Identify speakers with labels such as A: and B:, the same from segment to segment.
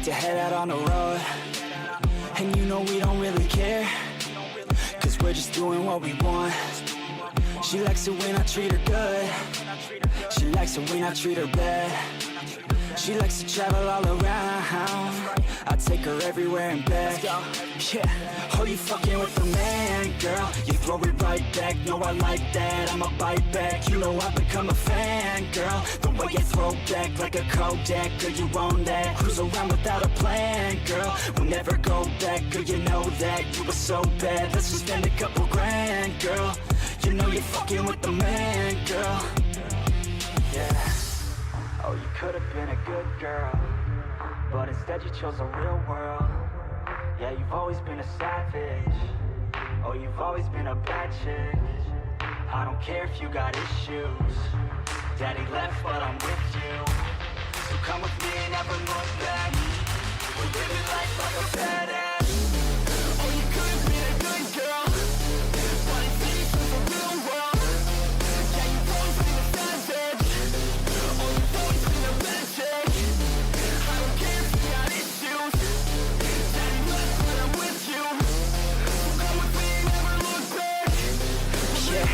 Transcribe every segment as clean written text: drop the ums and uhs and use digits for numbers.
A: to head out on the road. And you know we don't really care, cause we're just doing what we want. She likes it when I treat her good. She likes it when I treat her bad. She likes to travel all around. I take her everywhere and back. Yeah, oh, you fucking with the man, girl. You throw it right back, no, I like that. I'ma bite back, you know I become a fan, girl. The way you throw back like a Kodak, girl, you own that. Cruise around without a plan, girl. We'll never go back, girl, you know that. You were so bad, let's just spend a couple grand, girl. You know you're fucking with the man, girl. Yeah. Oh, you could've been a good girl, but instead you chose a real world. Yeah, you've always been a savage. Oh, you've always been a bad chick. I don't care if you got issues. Daddy left, but I'm with you. So come with me and never look back. We're living life like a badass. Oh, you could've been a good girl, but instead you chose a real world. Yeah, you've always been a savage. Oh, you've always been a bad chick. I don't care if you got issues. Daddy left, but I'm with you. So come with me and never look back. We're living life like a badass.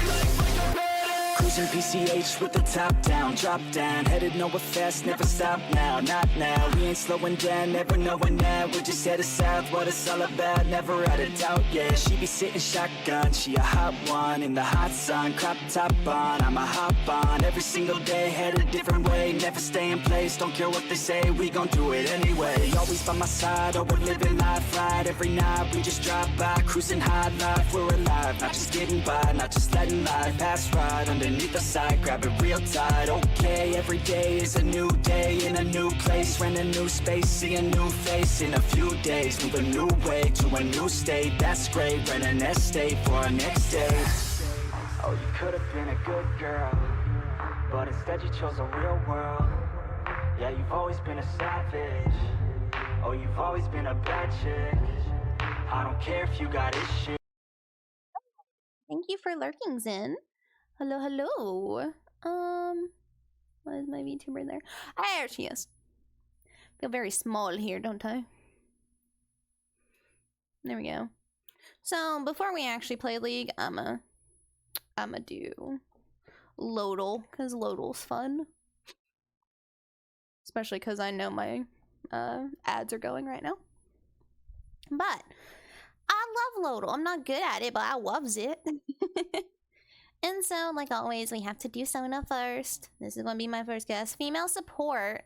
A: Cruising PCH with the top down, drop down, headed nowhere fast, never stop now, not now. We ain't slowing down, never knowing now. We're just headed south, what it's all about, never out of doubt. Yeah, she be sitting shotgun, she a hot one in the hot sun, crop top on. I'ma hop on every single day, head a different way, never stay in place. Don't care what they say, we gon' do it anyway. Always by my side, oh, we're living life right. Every night we just drive by, cruising high life. We're alive, not just getting by, not just letting life pass right underneath the side. Grab it real tight, okay. Every day is a new day in a new place, rent a new space, see a new face in a few days. Move a new way to a new state, that's great. Rent an estate for our next day. Oh, you could have been a good girl, but instead you chose a real world. Yeah, you've always been a savage. Oh, you've always been a bad chick. I don't care if you got issues.
B: Thank you for lurking, Zen. Hello, hello. Why is my VTuber there? There she is. Feel very small here, don't I? There we go. So before we actually play League, I'ma do Lodal, because Lodal's fun. Especially because I know my ads are going right now. But I love Lodal. I'm not good at it, but I loves it. And so, like always, we have to do Sona first. This is going to be my first guess. Female support,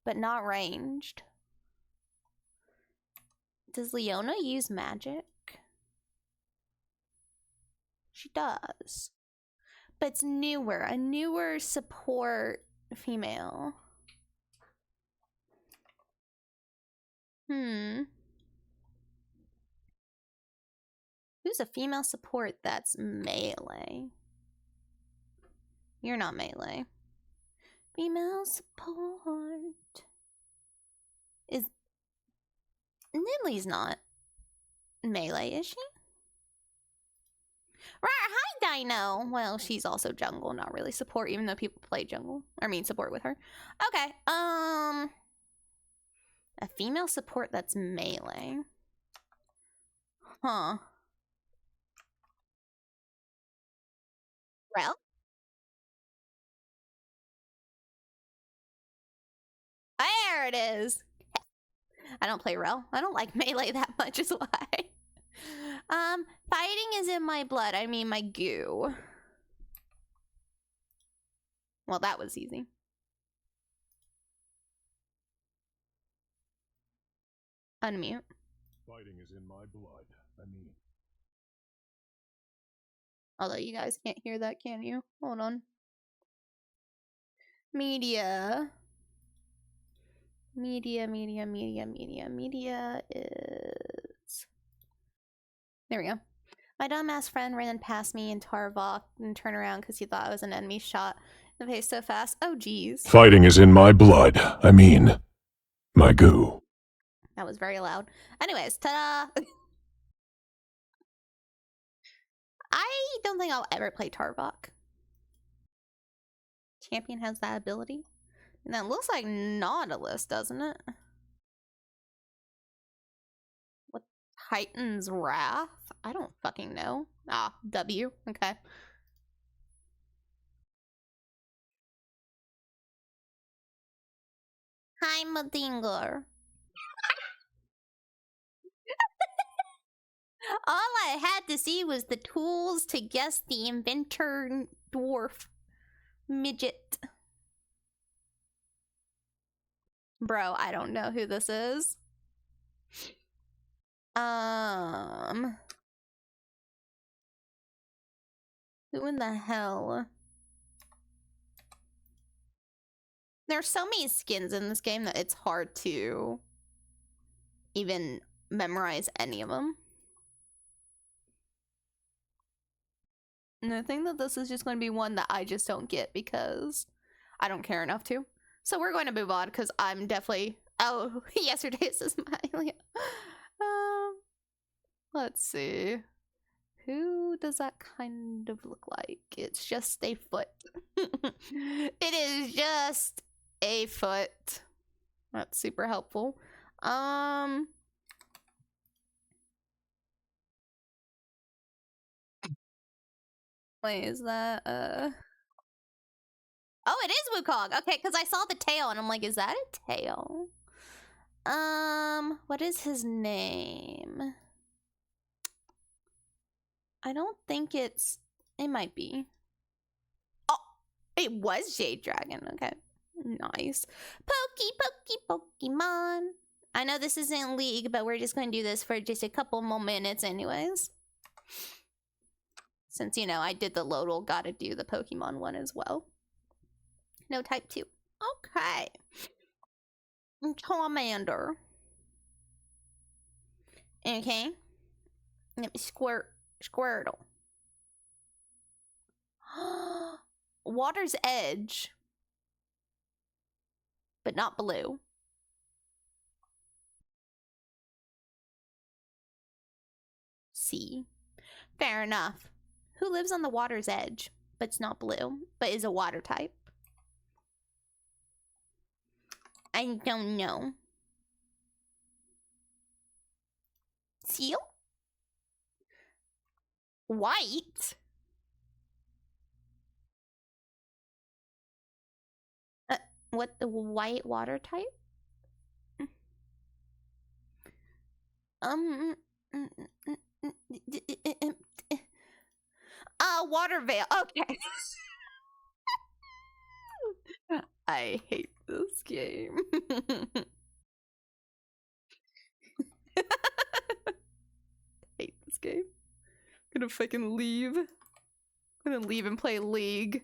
B: but not ranged. Does Leona use magic? She does. But it's newer. A newer support female. Who's a female support that's melee? You're not melee. Female support. Is... Nidlee's not melee, is she? Right, hi Dino! Well, she's also jungle, not really support, even though people play jungle. I mean, support with her. Okay, a female support that's melee. Huh. Rel? There it is! I don't play Rel. I don't like melee that much is why. Fighting is in my blood. I mean my goo. Well, that was easy. Unmute.
C: Fighting is in my blood. I mean...
B: Although you guys can't hear that, can you? Hold on. Media. Media is... There we go. My dumbass friend ran past me in Tarvok and turned around because he thought I was an enemy shot in the face so fast. Oh, geez.
C: Fighting is in my blood. I mean, my goo.
B: That was very loud. Anyways, ta-da! I don't think I'll ever play Tarvok. Champion has that ability. And that looks like Nautilus, doesn't it? Titan's Wrath? I don't fucking know. Ah, W. Okay. Hi, Madinger. All I had to see was the tools to guess the inventor dwarf midget. Bro, I don't know who this is. Who in the hell? There's so many skins in this game that it's hard to even memorize any of them. And I think that this is just going to be one that I just don't get because I don't care enough to. So we're going to move on because I'm definitely... Oh, yesterday's is my... Let's see. Who does that kind of look like? It's just a foot. It is just a foot. That's super helpful. Wait, is that Oh, it is Wukong. Okay, because I saw the tail and I'm like, is that a tail? What is his name? I don't think it's... It might be. Oh, it was Jade Dragon. Okay, nice. Pokemon. I know this isn't League, but we're just going to do this for just a couple more minutes anyways. Since, you know, I did the Lodal, gotta do the Pokemon one as well. No type 2. Okay. Charmander. Okay. Squirtle. Water's Edge. But not blue. C. Fair enough. Who lives on the water's edge, but it's not blue, but is a water type? I don't know. Seal? White? What, the white water type? Water Veil. Okay. I hate this game. Hate this game. I'm gonna fucking leave. I'm gonna leave and play League.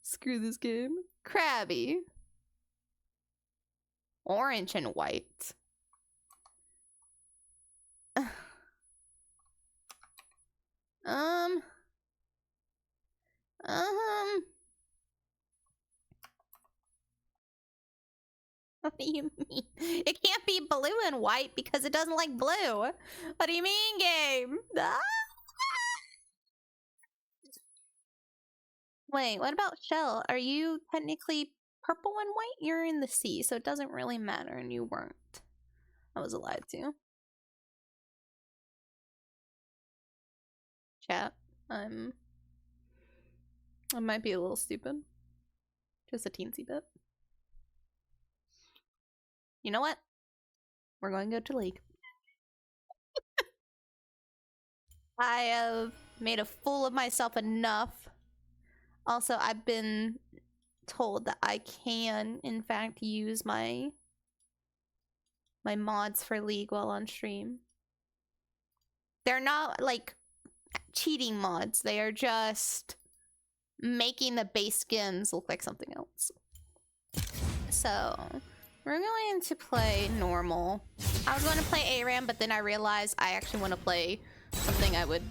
B: Screw this game. Krabby. Orange and white. What do you mean? It can't be blue and white because it doesn't like blue. What do you mean, game? Ah! Wait, what about Shell? Are you technically purple and white? You're in the sea, so it doesn't really matter, and you weren't. I was lied to. Chat, I might be a little stupid. Just a teensy bit. You know what? We're going to go to League. I have made a fool of myself enough. Also, I've been told that I can, in fact, use my mods for League while on stream. They're not, like, cheating mods. They are just making the base skins look like something else. So... we're going to play normal. I was going to play ARAM, but then I realized I actually want to play something I would...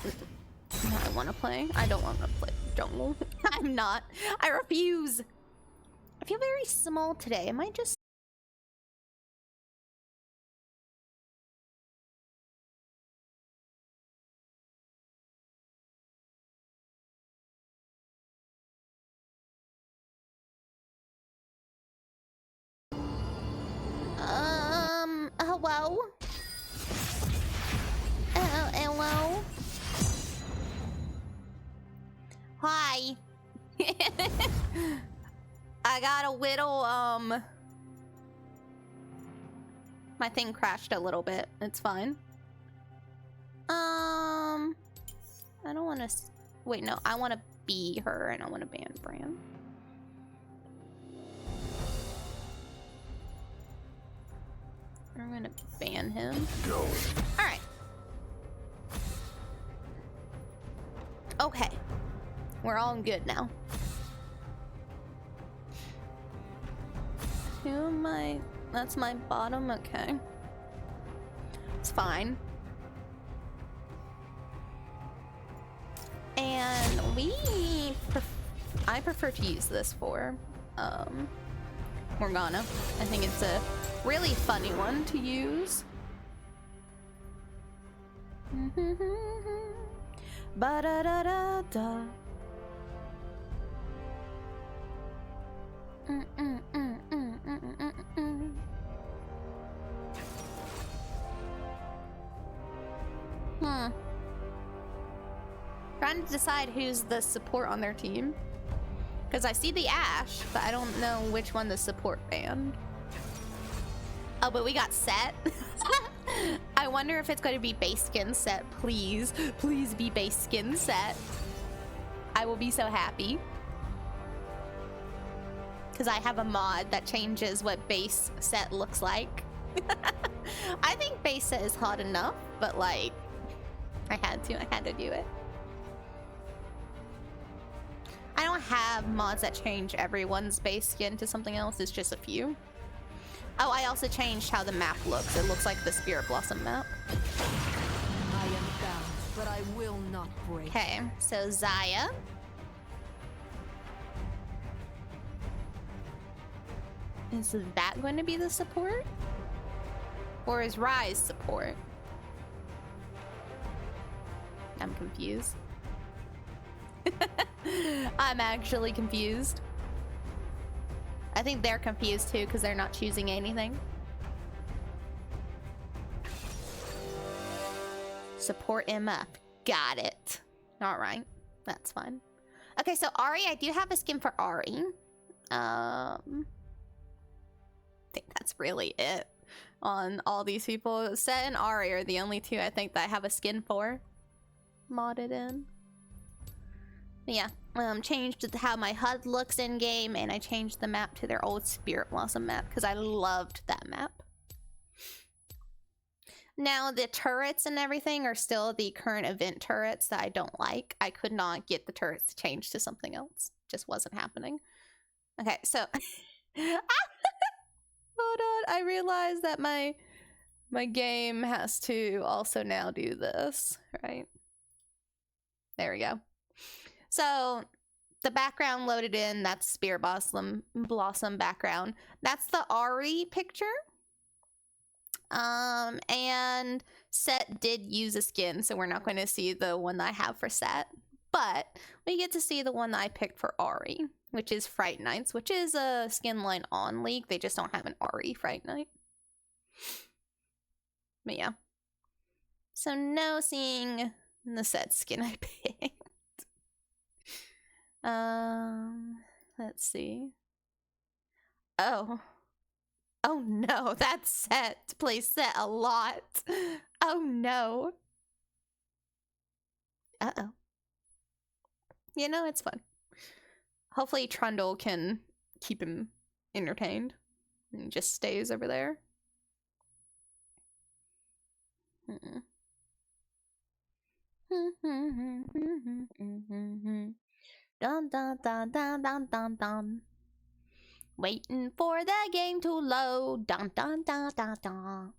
B: I want to play. I don't want to play jungle. I'm not. I refuse. I feel very small today. Am I just... hello. Hello. Hi. I got a little, my thing crashed a little bit. It's fine. I don't want to... Wait, no. I want to be her and I want to ban Bran. I'm gonna ban him.
C: Go.
B: Alright. Okay. We're all good now. Who am I? That's my bottom? Okay. It's fine. And I prefer to use this for Morgana. I think it's a really funny one to use. Ba-da-da-da-da. Trying to decide who's the support on their team. Because I see the Ashe, but I don't know which one the support banned. Oh, but we got Set. I wonder if it's going to be base skin Set. Please, please be base skin Set. I will be so happy. Because I have a mod that changes what base Set looks like. I think base Set is hot enough, but like, I had to do it. I don't have mods that change everyone's base skin to something else. It's just a few. Oh, I also changed how the map looks. It looks like the Spirit Blossom map.
D: I am bound, but I will not break.
B: Okay, so Xayah. Is that going to be the support? Or is Rise support? I'm confused. I'm actually confused. I think they're confused too because they're not choosing anything. Support MF. Got it. All right. That's fine. Okay, so Ahri, I do have a skin for Ahri. I think that's really it on all these people. Set and Ahri are the only two I think that I have a skin for. Modded in. But yeah, changed how my HUD looks in game, and I changed the map to their old Spirit Blossom map because I loved that map. Now the turrets and everything are still the current event turrets that I don't like. I could not get the turrets to change to something else. Just wasn't happening. Okay, so hold on. I realized that my game has to also now do this, right? There we go. So the background loaded in, that's Spirit Blossom background. That's the Ahri picture. And Set did use a skin, so we're not going to see the one that I have for Set. But we get to see the one that I picked for Ahri, which is Fright Nights, which is a skin line on League. They just don't have an Ahri Fright Night. But yeah. So no seeing the Set skin I picked. Let's see. Oh no, that's Set. Plays Set a lot. Oh no. Uh-oh. You know, it's fun. Hopefully Trundle can keep him entertained and just stays over there. Dun dun dun dun dun dun dun. Waiting for the game to load. Dun dun dun dun dun.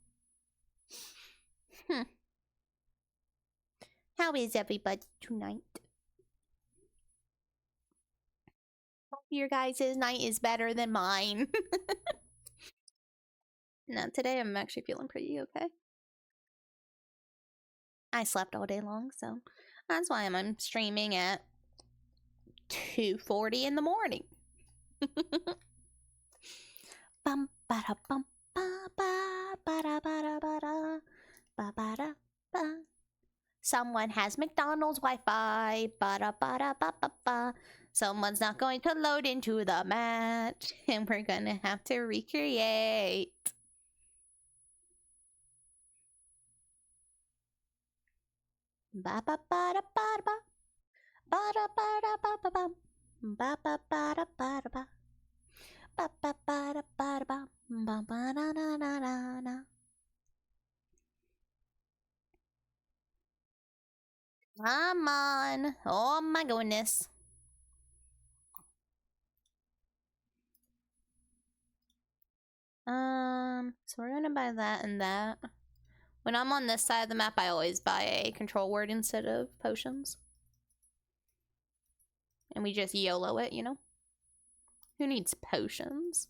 B: How is everybody tonight? Hope your guys' night is better than mine. No, today I'm actually feeling pretty okay. I slept all day long, so that's why I'm streaming at 2:40 in the morning. Bum ba da bum ba ba ba da ba da ba. Someone has McDonald's Wi-Fi. Ba-da-ba-da-ba-ba-ba. Someone's not going to load into the match. And we're gonna have to recreate. Ba-ba-ba-da-ba-da-ba. Ba-da-ba-da-ba-ba-ba. Ba-ba-ba-da-ba-da-ba. Ba-ba-ba-da-ba-da-ba. Ba-ba-da-da-da-da-da. Come on. Oh my goodness. So we're gonna buy that and that. When I'm on this side of the map, I always buy a control word instead of potions. And we just YOLO it, you know? Who needs potions?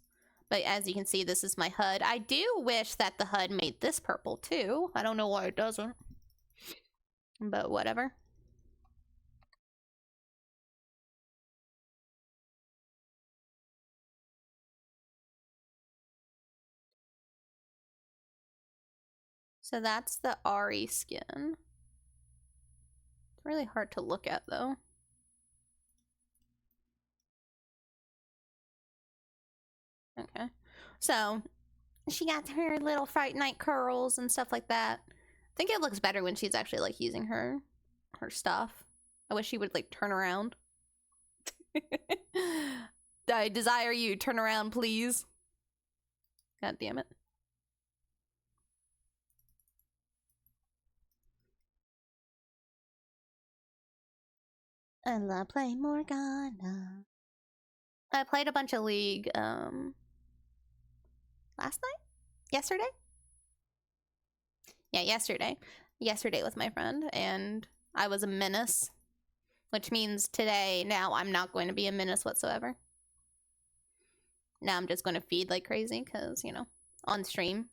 B: But as you can see, this is my HUD. I do wish that the HUD made this purple too. I don't know why it doesn't. But whatever. So that's the Ari skin. It's really hard to look at though. Okay. So she got her little Fright Night curls and stuff like that. I think it looks better when she's actually like using her stuff. I wish she would like turn around. I desire you, turn around, please. God damn it. I love playing Morgana. I played a bunch of League last night? Yesterday? Yeah, yesterday. Yesterday with my friend, and I was a menace. Which means today, now I'm not going to be a menace whatsoever. Now I'm just going to feed like crazy, because, you know, on stream.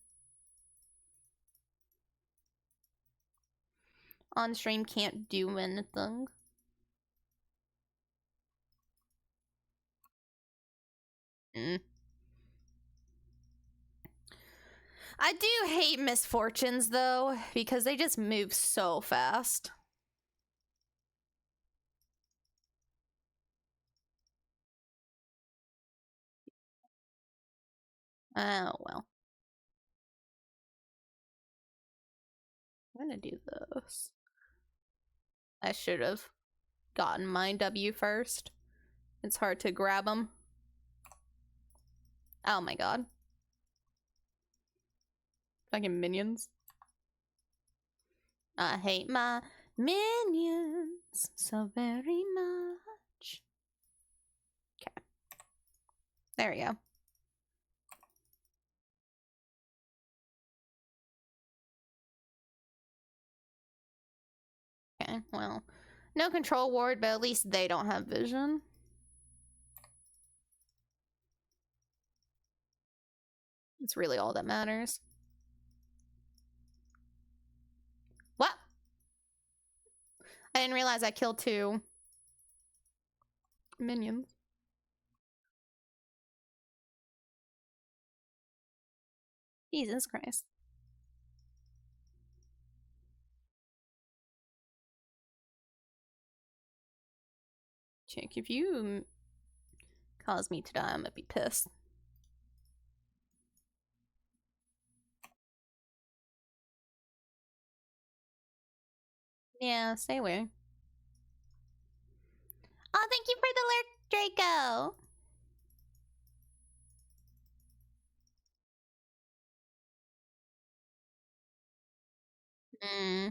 B: On stream can't do anything. I do hate misfortunes though, because they just move so fast. Oh well. I'm gonna do this. I should have gotten my W first. It's hard to grab them. Oh my god. Fucking minions. I hate my minions so very much. Okay. There we go. Okay, well. No control ward, but at least they don't have vision. It's really all that matters. What? I didn't realize I killed 2 minions. Jesus Christ. Chick, if you cause me to die, I'm gonna be pissed. Yeah, stay away. Oh, thank you for the alert, Draco! Hmm.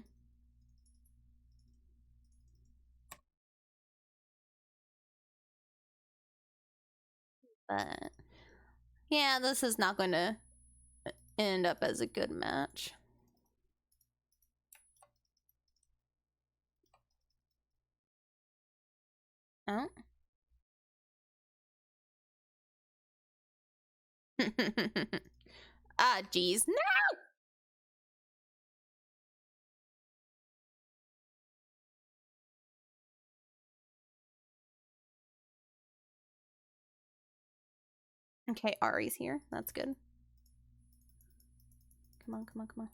B: But yeah, this is not going to end up as a good match. Oh. Ah, geez. No! Okay, Ari's here. That's good. Come on, come on, come on.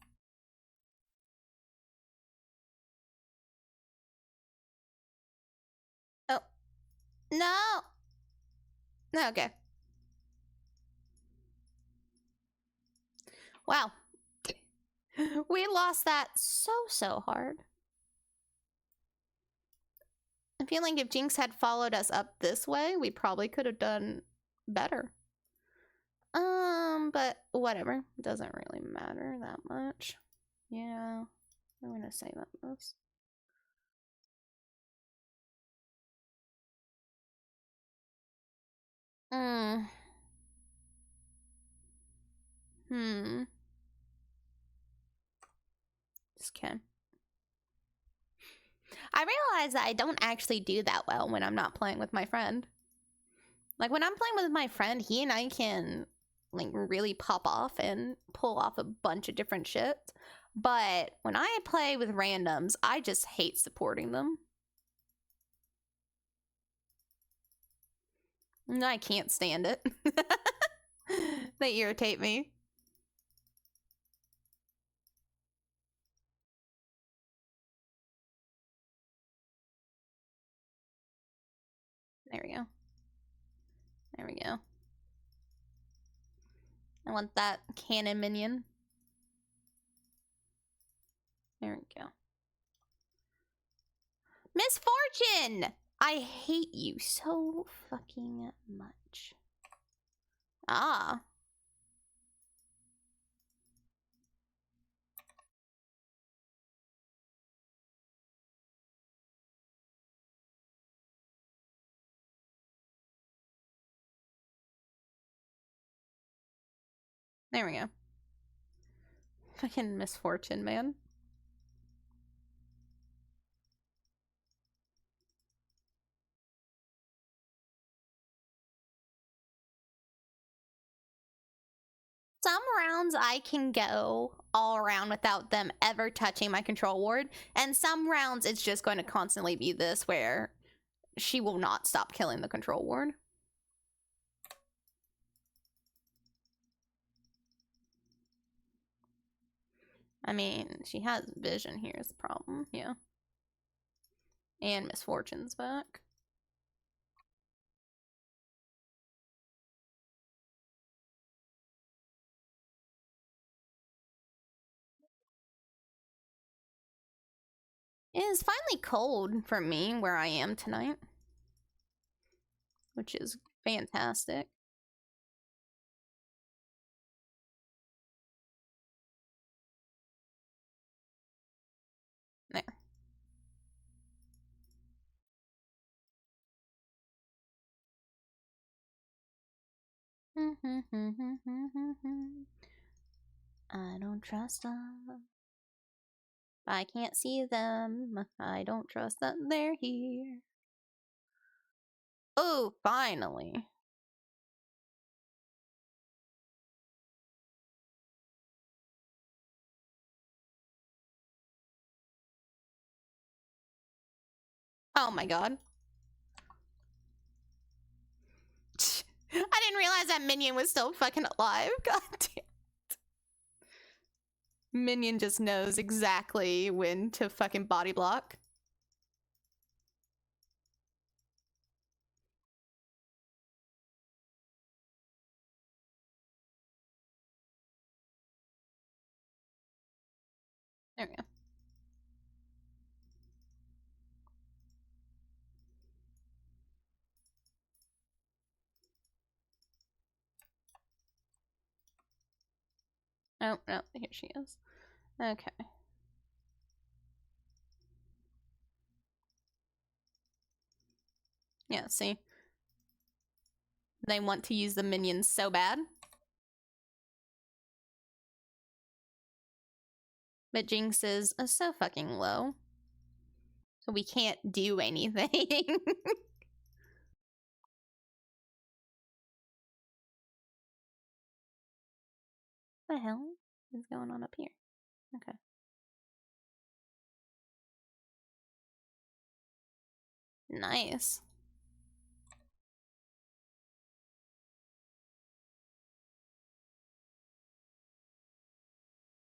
B: No. Okay. Wow. We lost that so hard. I feel like if Jinx had followed us up this way, we probably could have done better. But whatever. It doesn't really matter that much. Yeah. I'm gonna save up this. Just kidding. I realize that I don't actually do that well when I'm not playing with my friend. Like when I'm playing with my friend, he and I can like really pop off and pull off a bunch of different shit. But when I play with randoms, I just hate supporting them. I can't stand it. They irritate me. There we go. There we go. I want that cannon minion. There we go. Miss Fortune! I hate you so fucking much. Ah. There we go. Fucking Miss Fortune, man. Some rounds I can go all around without them ever touching my control ward, and some rounds it's just going to constantly be this where she will not stop killing the control ward. I mean, she has vision here is the problem, yeah. And Miss Fortune's back. It is finally cold for me where I am tonight, which is fantastic. There. I don't trust them. I can't see them. I don't trust that they're here. Oh, finally. Oh my god. I didn't realize that Minion was still fucking alive. God damn it. Minion just knows exactly when to fucking body block. There we go. Oh, no, here she is. Okay. Yeah, see? They want to use the minions so bad. But Jinx is so fucking low. So we can't do anything. What the hell is going on up here? Okay. Nice.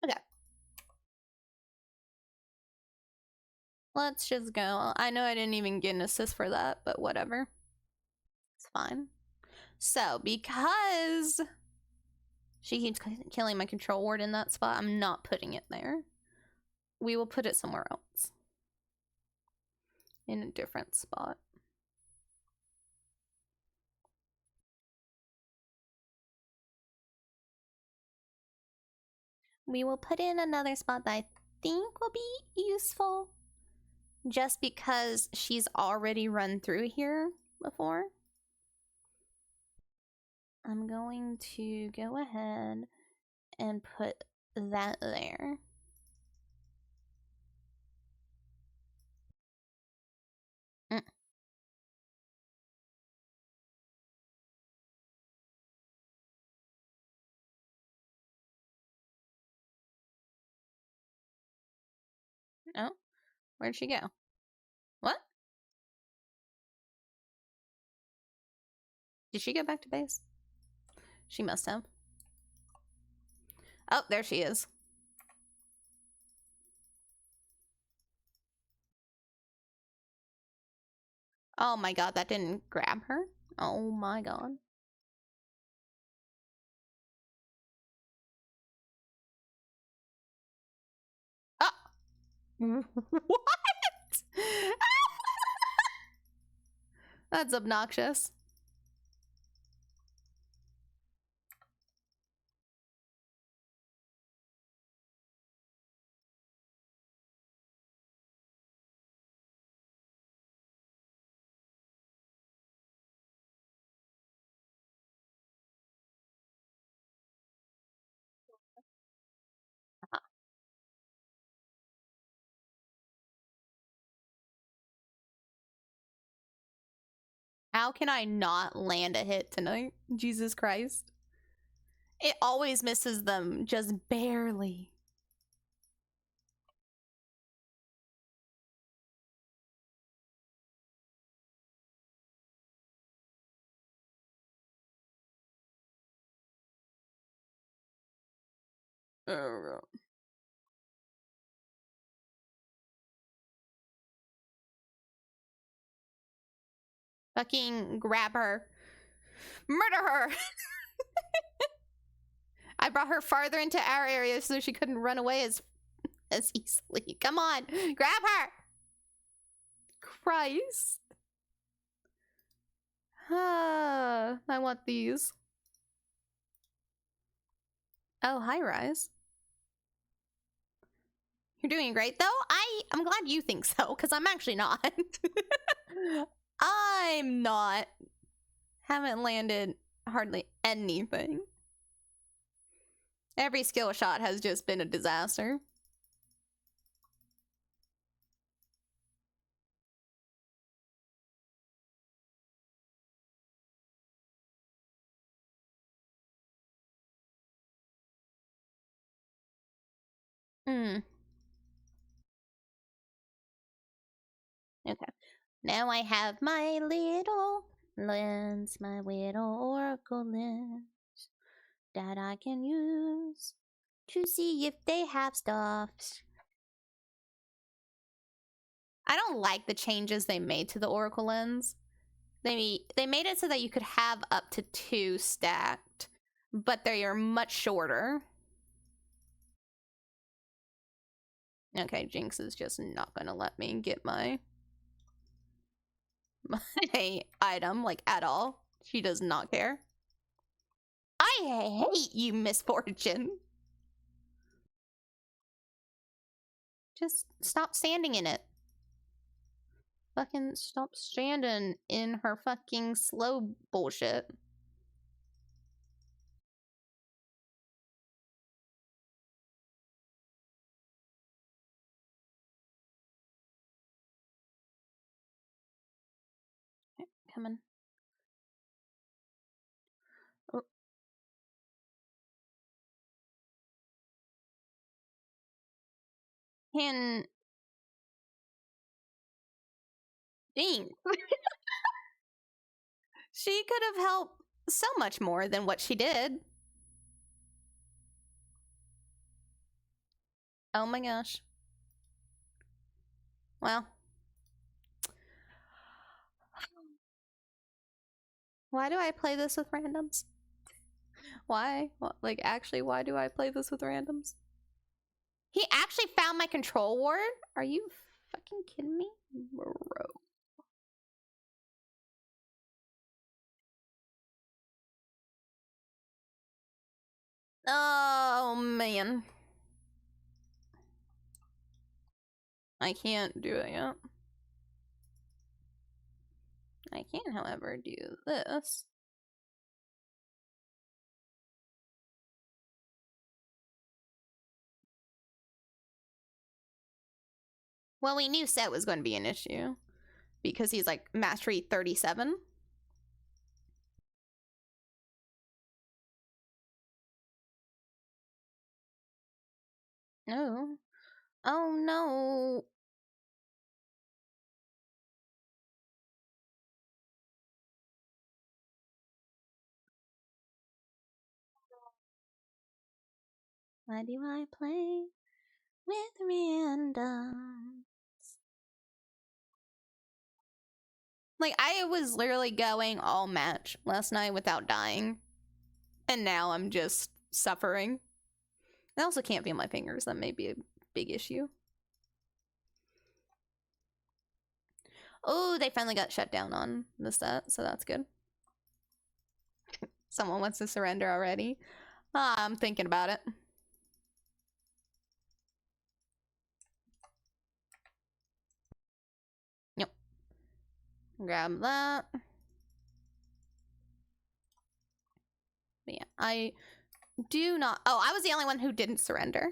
B: Okay. Let's just go. I know I didn't even get an assist for that, but whatever. fine. So, because she keeps killing my control ward in that spot, I'm not putting it there. We will put it somewhere else. In a different spot. We will put in another spot that I think will be useful. Just because she's already run through here before. I'm going to go ahead and put that there. Oh, where'd she go? What? Did she go back to base? She must have. Oh, there she is. Oh my god, that didn't grab her? Oh my god. Oh! What? That's obnoxious. How can I not land a hit tonight? Jesus Christ. It always misses them, just barely. Oh, fucking grab her. Murder her! I brought her farther into our area so she couldn't run away as easily. Come on, grab her! Christ. I want these. Oh, hi, Rise. You're doing great, though. I'm glad you think so, because I'm actually not. I'm not. Haven't landed hardly anything. Every skill shot has just been a disaster. Okay. Now I have my little lens, my little oracle lens that I can use to see if they have stuff. I don't like the changes they made to the oracle lens. They made it so that you could have up to 2 stacked, but they are much shorter. Okay, Jinx is just not gonna let me get my item, like, at all. She does not care. I hate you, Misfortune. Just stop standing in it. Fucking stop standing in her fucking slow bullshit. Okay, coming. Oh. Can... Dang. She could have helped so much more than what she did. Oh my gosh. Well. Why do I play this with randoms? Why? Like, actually, why do I play this with randoms? He actually found my control ward? Are you fucking kidding me? Bro. Oh, man. I can't do it yet. I can, however, do this. Well, we knew set was going to be an issue because he's like mastery 37. No. Oh no. Why do I play with random? Like, I was literally going all match last night without dying. And now I'm just suffering. I also can't feel my fingers. That may be a big issue. Oh, they finally got shut down on the set, so that's good. Someone wants to surrender already. I'm thinking about it. Yep. Grab that. But yeah, I do not... Oh, I was the only one who didn't surrender.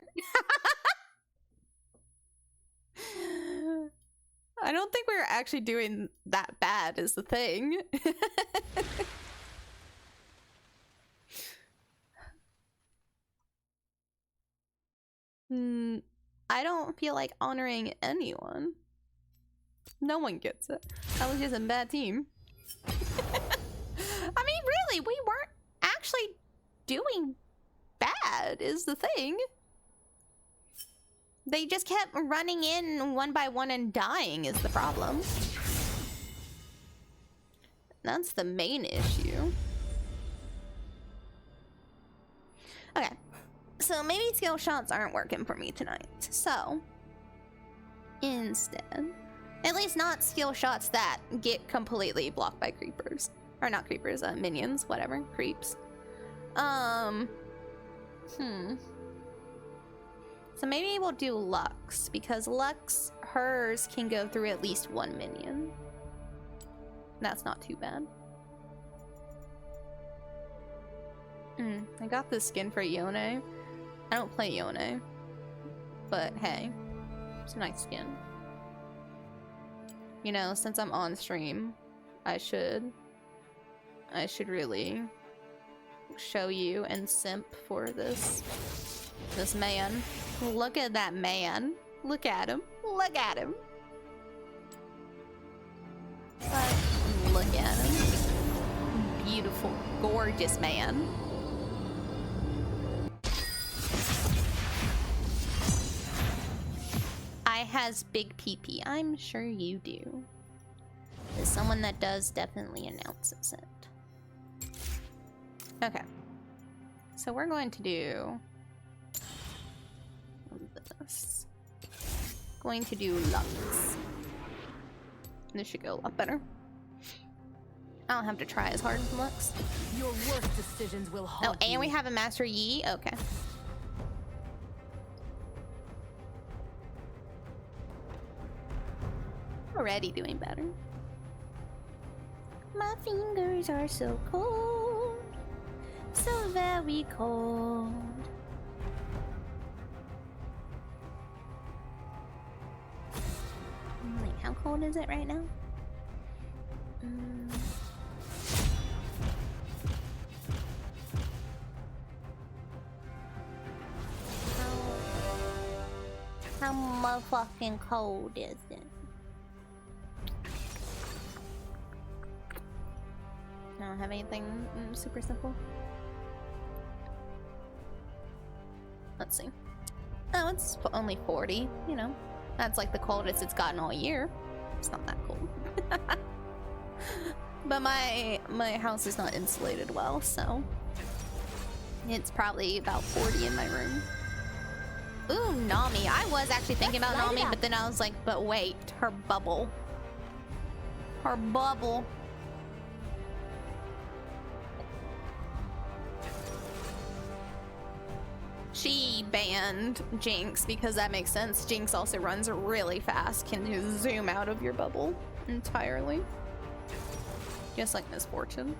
B: I don't think we were actually doing that bad is the thing. I don't feel like honoring anyone. No one gets it. That was just a bad team. I mean, really, we weren't actually doing bad is the thing. They just kept running in one by one and dying is the problem. That's the main issue. Okay. So maybe skill shots aren't working for me tonight. So, instead, at least not skill shots that get completely blocked by creepers. Or not creepers, minions, whatever, creeps. So maybe we'll do Lux, because Lux, hers can go through at least one minion. That's not too bad. I got this skin for Yone. I don't play Yone, but hey, it's a nice skin. You know, since I'm on stream, I should really show you and simp for this man. Look at that man. Look at him. Look at him. Look at him. Beautiful, gorgeous man. I has big PP. I'm sure you do. As someone that does definitely announces it. Okay. So we're going to do this. Going to do Lux. This should go a lot better. I don't have to try as hard as Lux.
D: Your worst decisions will haunt
B: Oh, and we have a Master Yi? Okay. Already doing better. My fingers are so cold. So very cold. Wait, how cold is it right now? How motherfucking cold is it? I don't have anything super simple. Let's see. Oh, it's only 40, you know. That's like the coldest it's gotten all year. It's not that cold. But my house is not insulated well, so it's probably about 40 in my room. Ooh, Nami. I was actually thinking about Nami, but then I was like, but wait, her bubble. Her bubble. She banned Jinx because that makes sense. Jinx also runs really fast, can just zoom out of your bubble entirely. Just like Miss Fortune.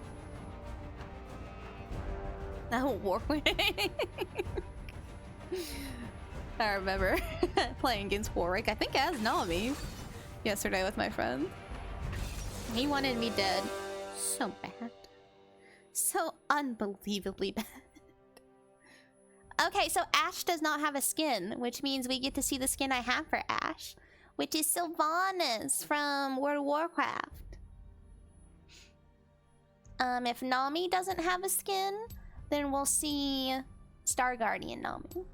B: Oh, Warwick. I remember playing against Warwick, I think as Nami, yesterday with my friend. He wanted me dead. So bad. So unbelievably bad. Okay, so Ashe does not have a skin, which means we get to see the skin I have for Ashe, which is Sylvanas from World of Warcraft. If Nami doesn't have a skin, then we'll see Star Guardian Nami.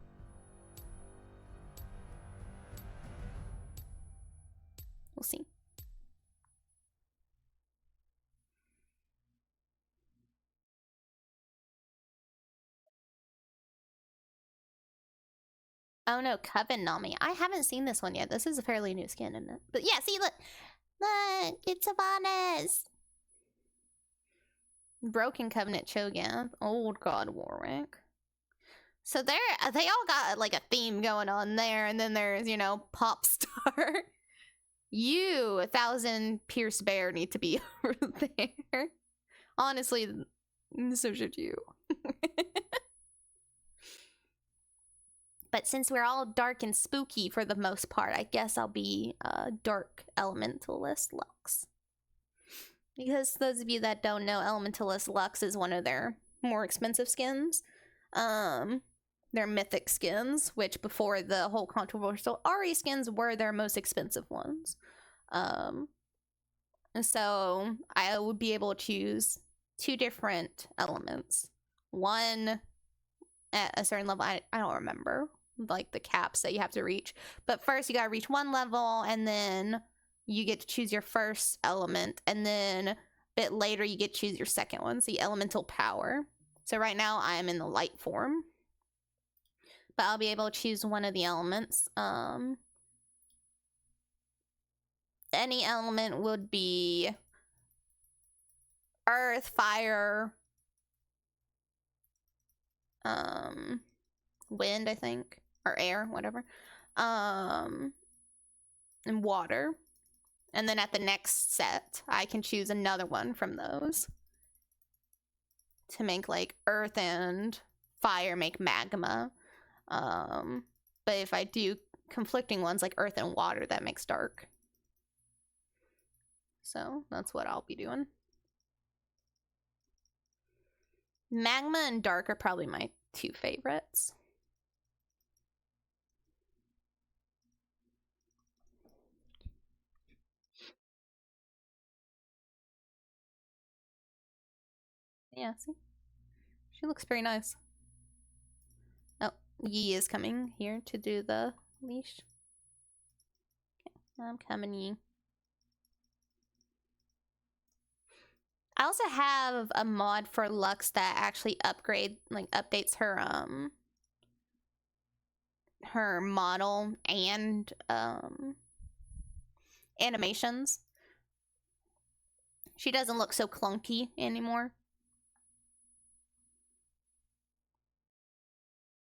B: We'll see. Oh no, Coven Nami. I haven't seen this one yet. This is a fairly new skin, isn't it? But yeah, see, look. Look, it's Sylvanas. Broken Covenant Cho'Gath. Old God Warwick. So they all got like a theme going on there, and then there's, you know, Pop Star. You, 1,000 Pierce Bear, need to be over there. Honestly, so should you. But since we're all dark and spooky for the most part, I guess I'll be Dark Elementalist Lux. Because those of you that don't know, Elementalist Lux is one of their more expensive skins. They're mythic skins, which before the whole controversial Ahri skins were their most expensive ones. So I would be able to choose 2 different elements. One at a certain level, I don't remember like the caps that you have to reach. But first you gotta reach 1 level, and then you get to choose your first element, and then a bit later you get to choose your second one, so the elemental power. So right now I'm in the light form, but I'll be able to choose one of the elements. Any element would be earth, fire, wind, I think, or air, whatever, and water. And then at the next set, I can choose another one from those to make like earth and fire make magma. But if I do conflicting ones like earth and water, that makes dark. So that's what I'll be doing. Magma and dark are probably my 2 favorites. Yeah, see? She looks very nice. Oh, Yi is coming here to do the leash. Okay, I'm coming, Yi. I also have a mod for Lux that actually updates her model and animations. She doesn't look so clunky anymore.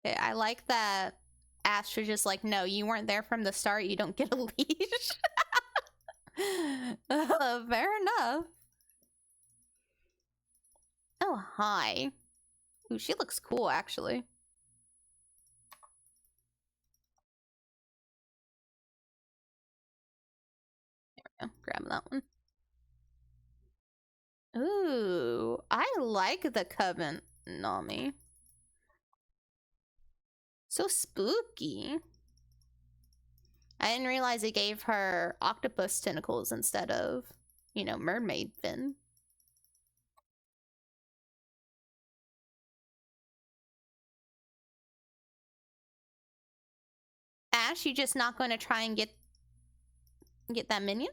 B: Okay, I like that Astra just like, no, you weren't there from the start, you don't get a leash. Fair enough. Oh, hi. Ooh, she looks cool, actually. There we go. Grab that one. Ooh, I like the Covenant Nami. So spooky. I didn't realize it gave her octopus tentacles instead of, you know, mermaid fin. Ashe, you just not going to try and get that minion?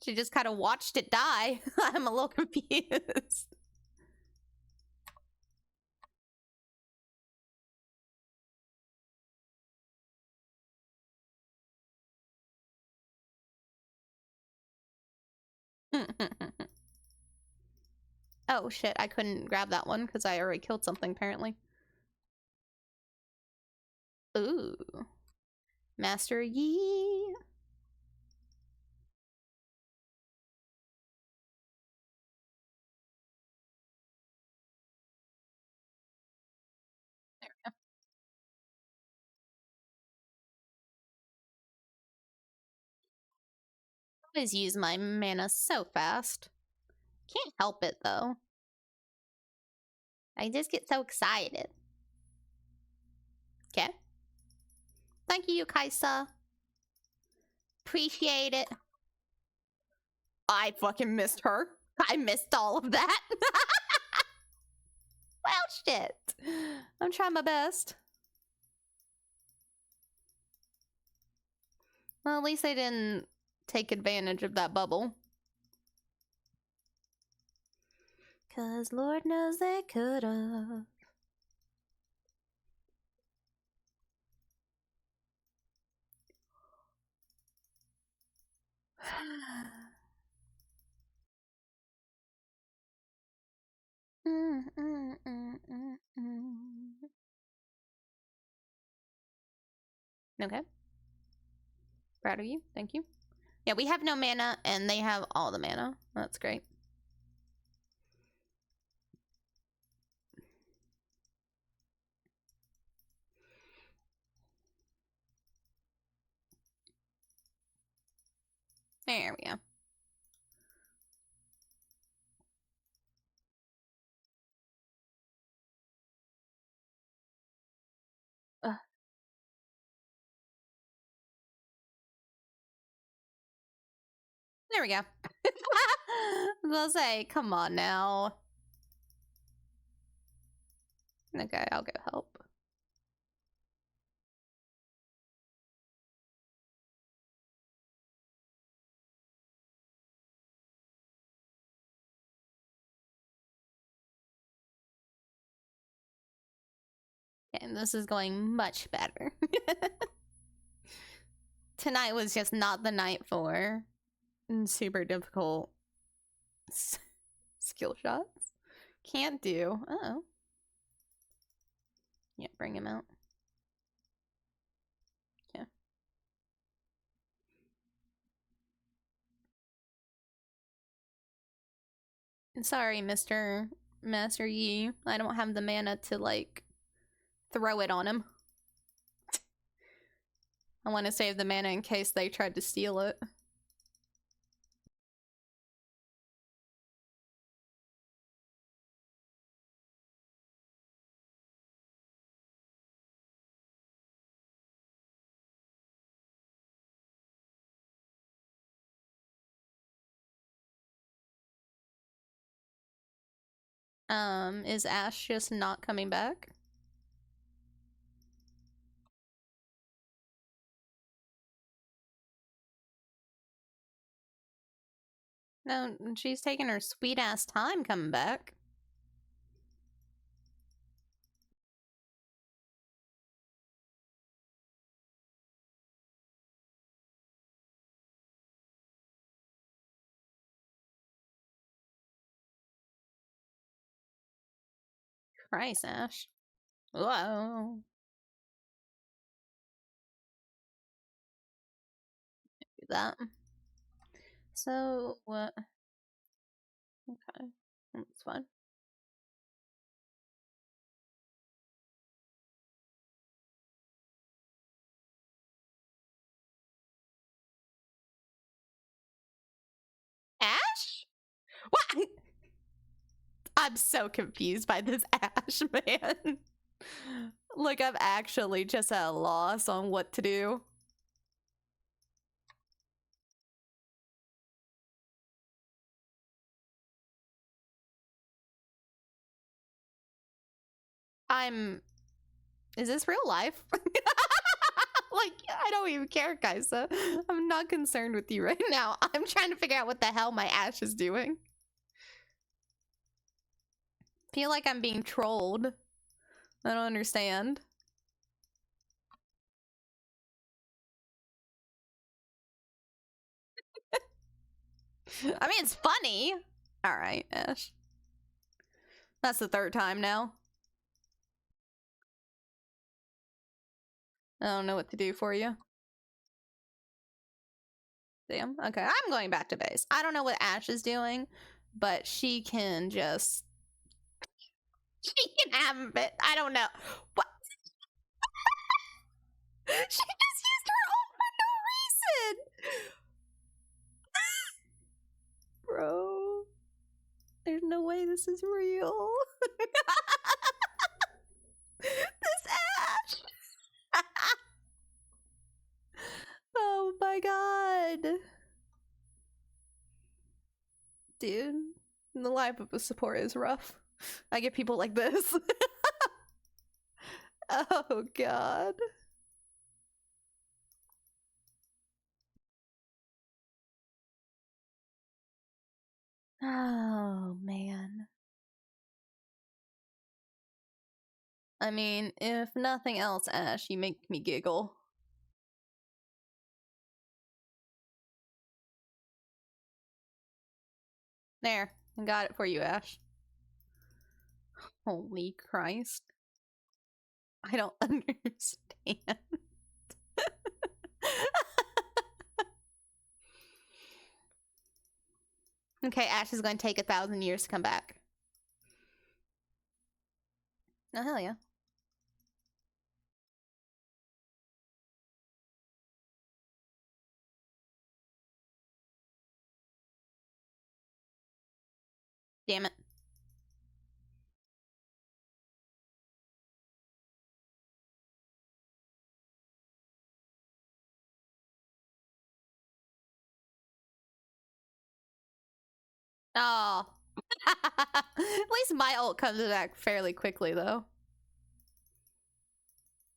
B: She just kind of watched it die. I'm a little confused. Oh shit, I couldn't grab that one because I already killed something apparently. Ooh. Master Yi. There we go. I always use my mana so fast. Can't help it though. I just get so excited. Okay. Thank you, Kaisa. Appreciate it. I fucking missed her. I missed all of that. Well, shit. I'm trying my best. Well, at least I didn't take advantage of that bubble. 'Cause Lord knows they could've. Okay. Proud of you. Thank you. Yeah, we have no mana, and they have all the mana. That's great. There we go. There we go. I'll say, come on now. Okay, I'll go help. Okay, this is going much better. Tonight was just not the night for super difficult skill shots. Can't do. Uh-oh. Yeah, bring him out. Yeah. Sorry, Mr. Master Yi. I don't have the mana to, like, throw it on him. I want to save the mana in case they tried to steal it. Is Ash just not coming back? No, she's taking her sweet ass time coming back. Christ, Ash. Whoa. Do that. So, what? Okay. That's fine. Ash? What? I'm so confused by this Ash, man. Like, I'm actually just at a loss on what to do. Is this real life? Like, I don't even care, Kaisa. I'm not concerned with you right now. I'm trying to figure out what the hell my Ash is doing. Feel like I'm being trolled. I don't understand. I mean, it's funny. All right, Ash. That's the third time now. I don't know what to do for you. Damn. Okay, I'm going back to base. I don't know what Ash is doing, but she can just... She can have it. I don't know. What? She just used her ult for no reason! Bro. There's no way this is real. This Ash! Oh my god. Dude, the life of a support is rough. I get people like this. Oh god. Oh man. I mean, if nothing else, Ash, you make me giggle. There, I got it for you, Ash. Holy Christ. I don't understand. Okay, Ash is going to take 1,000 years to come back. Oh, hell yeah. Damn it. Oh. At least my ult comes back fairly quickly, though.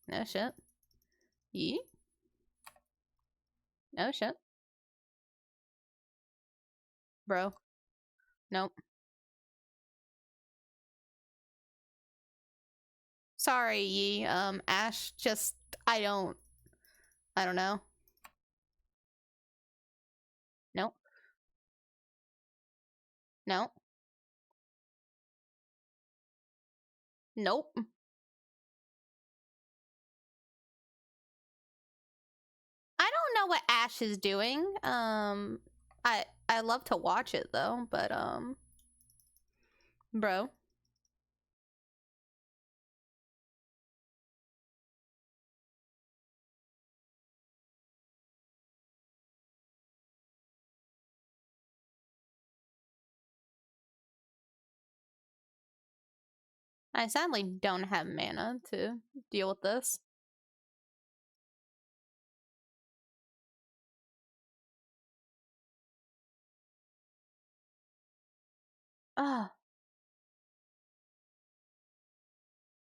B: No shit. Yee? No shit. Bro. Nope. Sorry, Yee. Ash, just... I don't know. Nope. Nope. Nope. I don't know what Ash is doing. I love to watch it though, but bro. I sadly don't have mana to deal with this. Ah.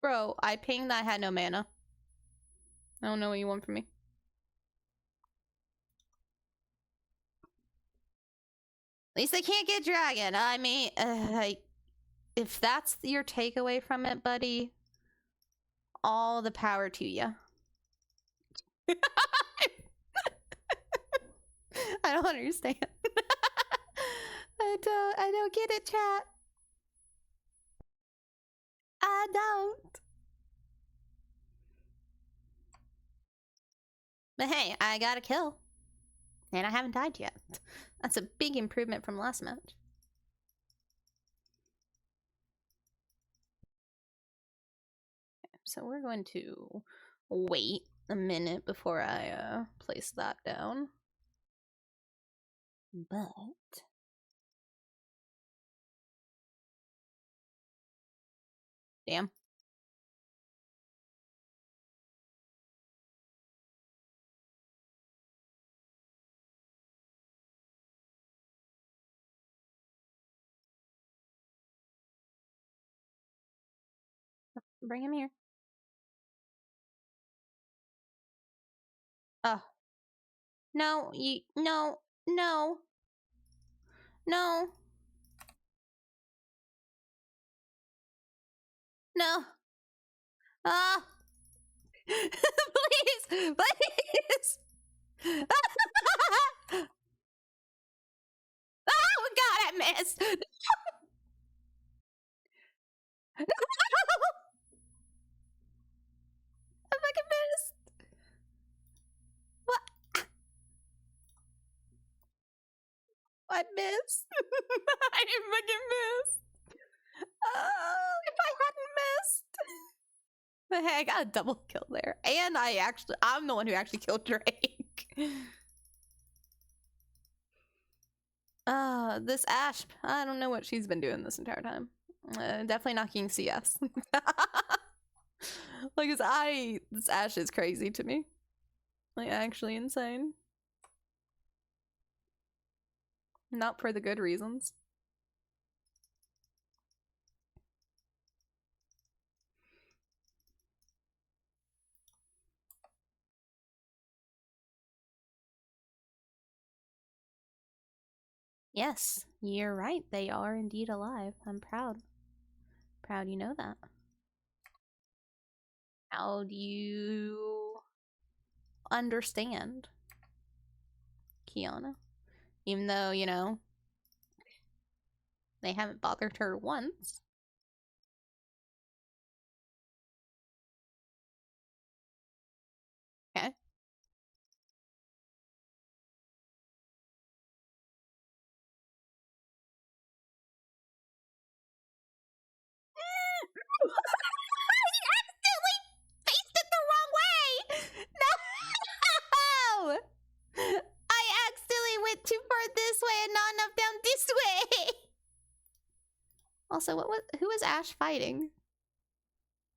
B: Bro, I pinged that I had no mana. I don't know what you want from me. At least I can't get dragon. I mean, if that's your takeaway from it, buddy, all the power to you. I don't understand. I don't get it, chat. I don't. But hey, I got a kill. And I haven't died yet. That's a big improvement from last match. So we're going to wait a minute before I place that down. But damn. Bring him here. No, no, no. No. No. Ah. Please, please. Oh god, I missed. I fucking missed. What? I missed. I fucking missed. Oh, if I hadn't missed. But hey, I got a double kill there. And I'm the one who actually killed Drake. This Ashe, I don't know what she's been doing this entire time. Definitely not King CS. Like, this Ashe is crazy to me. Like, actually insane. Not for the good reasons. Yes, you're right. They are indeed alive. I'm proud. Proud you know that. How do you understand, Kiana? Even though, you know, they haven't bothered her once. Okay. I accidentally faced it the wrong way! No! I accidentally went too far this way and not enough down this way! Also, who was Ashe fighting?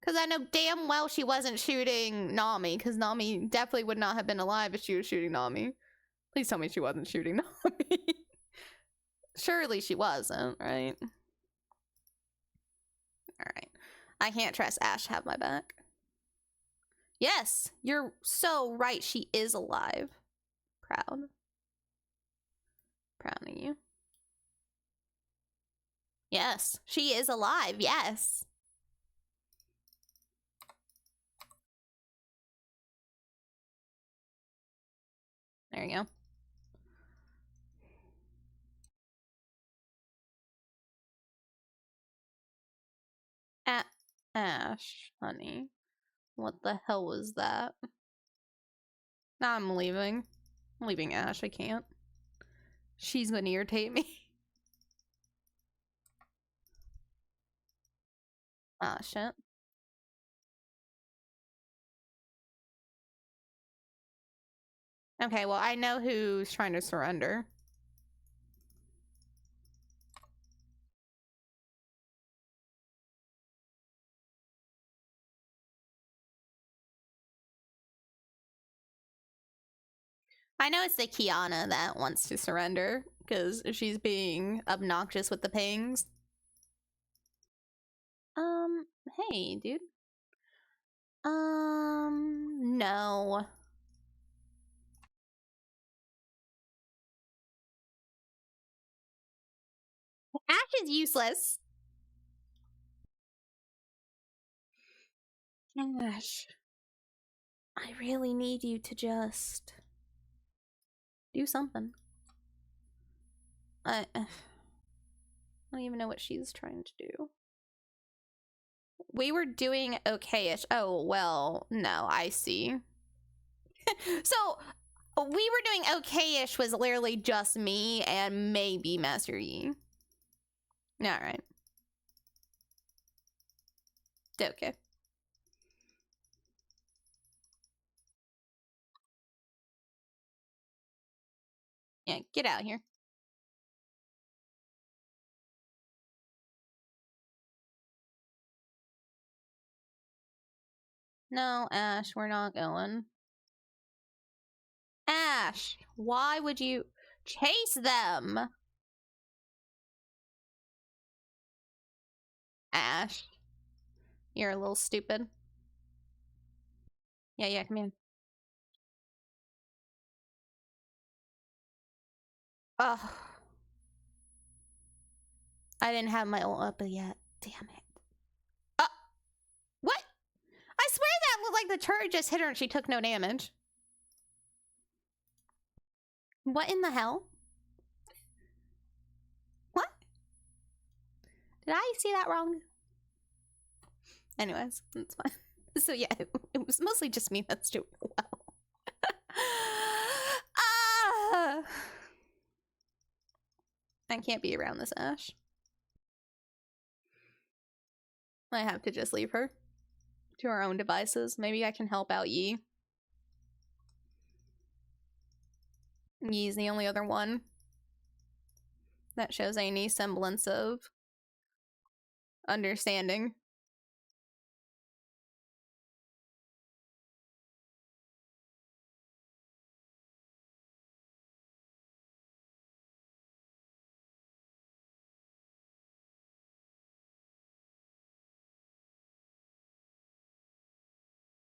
B: Because I know damn well she wasn't shooting Nami, because Nami definitely would not have been alive if she was shooting Nami. Please tell me she wasn't shooting Nami. Surely she wasn't, right? Alright. I can't trust Ashe to have my back. Yes, you're so right. She is alive. Proud. Proud of you. Yes, she is alive. Yes. There you go. Ashe, honey. What the hell was that? Nah, I'm leaving. I'm leaving Ashe. I can't. She's gonna irritate me. Ah, shit. Okay, well, I know who's trying to surrender. I know it's the Kiana that wants to surrender, because she's being obnoxious with the pings. Hey, dude. No. Ashe is useless. Ashe. I really need you to just do something. I don't even know what she's trying to do. We were doing okay-ish. Oh, well, no, I see. So, we were doing okay-ish was literally just me and maybe Master Yi. Alright. Okay. Yeah, get out here. No, Ashe, we're not going. Ashe, why would you chase them? Ashe, you're a little stupid. Yeah, come in. Oh. I didn't have my ult up yet. Damn it. What? I swear that looked like the turret just hit her and she took no damage. What in the hell? What? Did I see that wrong? Anyways, that's fine. So yeah, it was mostly just me that's doing well. Ah! I can't be around this Ashe. I have to just leave her to her own devices. Maybe I can help out Yi. Yi's the only other one that shows any semblance of understanding.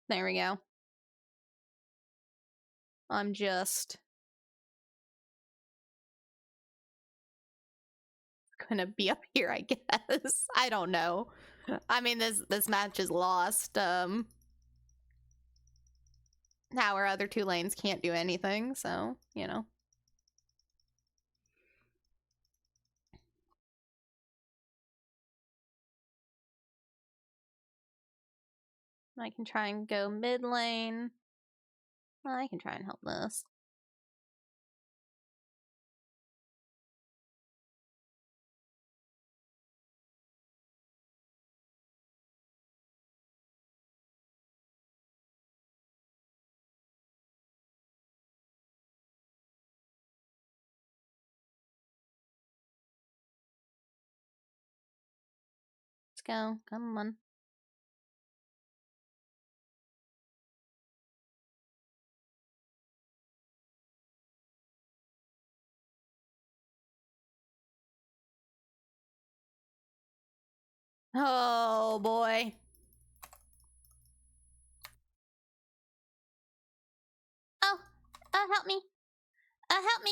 B: There we go. I'm just gonna be up here, I guess. I don't know. I mean, this match is lost. How our other two lanes can't do anything, so, you know. I can try and go mid lane. I can try and help this. Let's go. Come on. Oh boy. Oh, help me. Help me.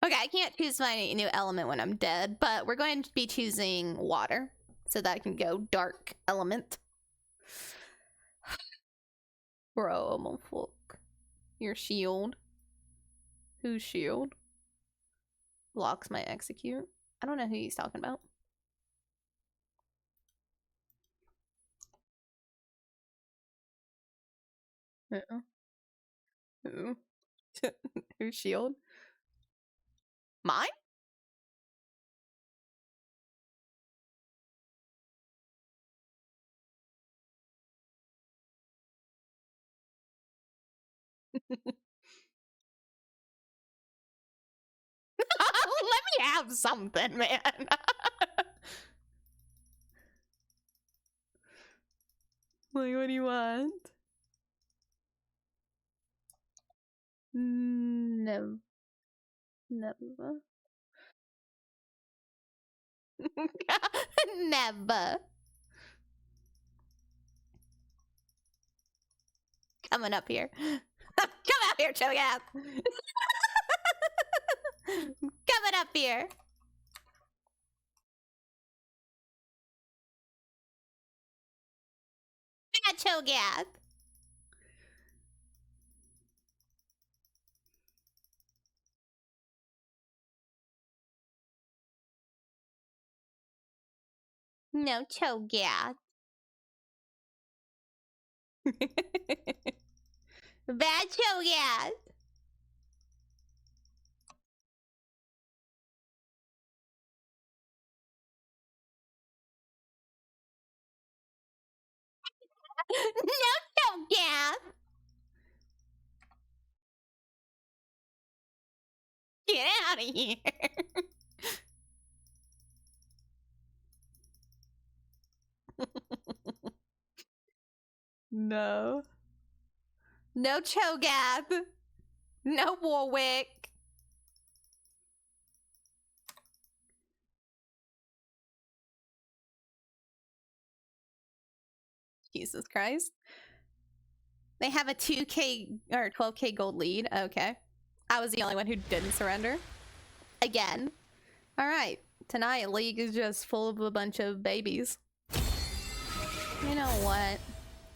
B: Okay, I can't choose my new element when I'm dead, but we're going to be choosing water so that I can go dark element. Bro, I'm a fuck. Your shield. Whose shield? Blocks my execute. I don't know who he's talking about. Who? Whose shield? Mine? Let me have something, man. Like, what do you want? No. Never. Never. Coming up here. Come out here, Cho'Gath. Coming up here. Bad Cho'Gath. No Cho'Gath. Bad Cho'Gath. No Cho'Gath. Get out of here. No. No Cho'Gath. No Warwick. Jesus Christ. They have a 2K or 12K gold lead. Okay. I was the only one who didn't surrender. Again. Alright. Tonight, League is just full of a bunch of babies. You know what?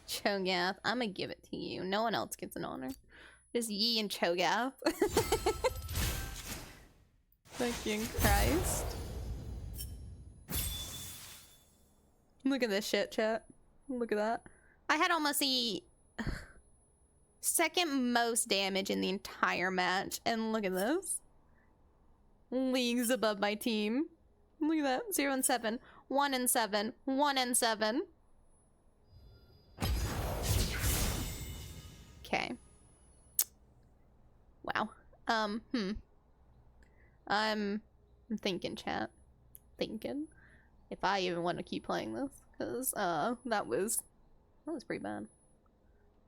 B: Cho'Gath, I'm gonna give it to you. No one else gets an honor. Just Yi and Cho'Gath. Fucking Christ. Look at this shit, chat. Look at that. I had almost the second most damage in the entire match, and look at this. Leagues above my team. Look at that. 0 and 7. 1 and 7. 1 and 7. Okay. Wow. I'm thinking, chat. Thinking. If I even want to keep playing this. Because, that was pretty bad.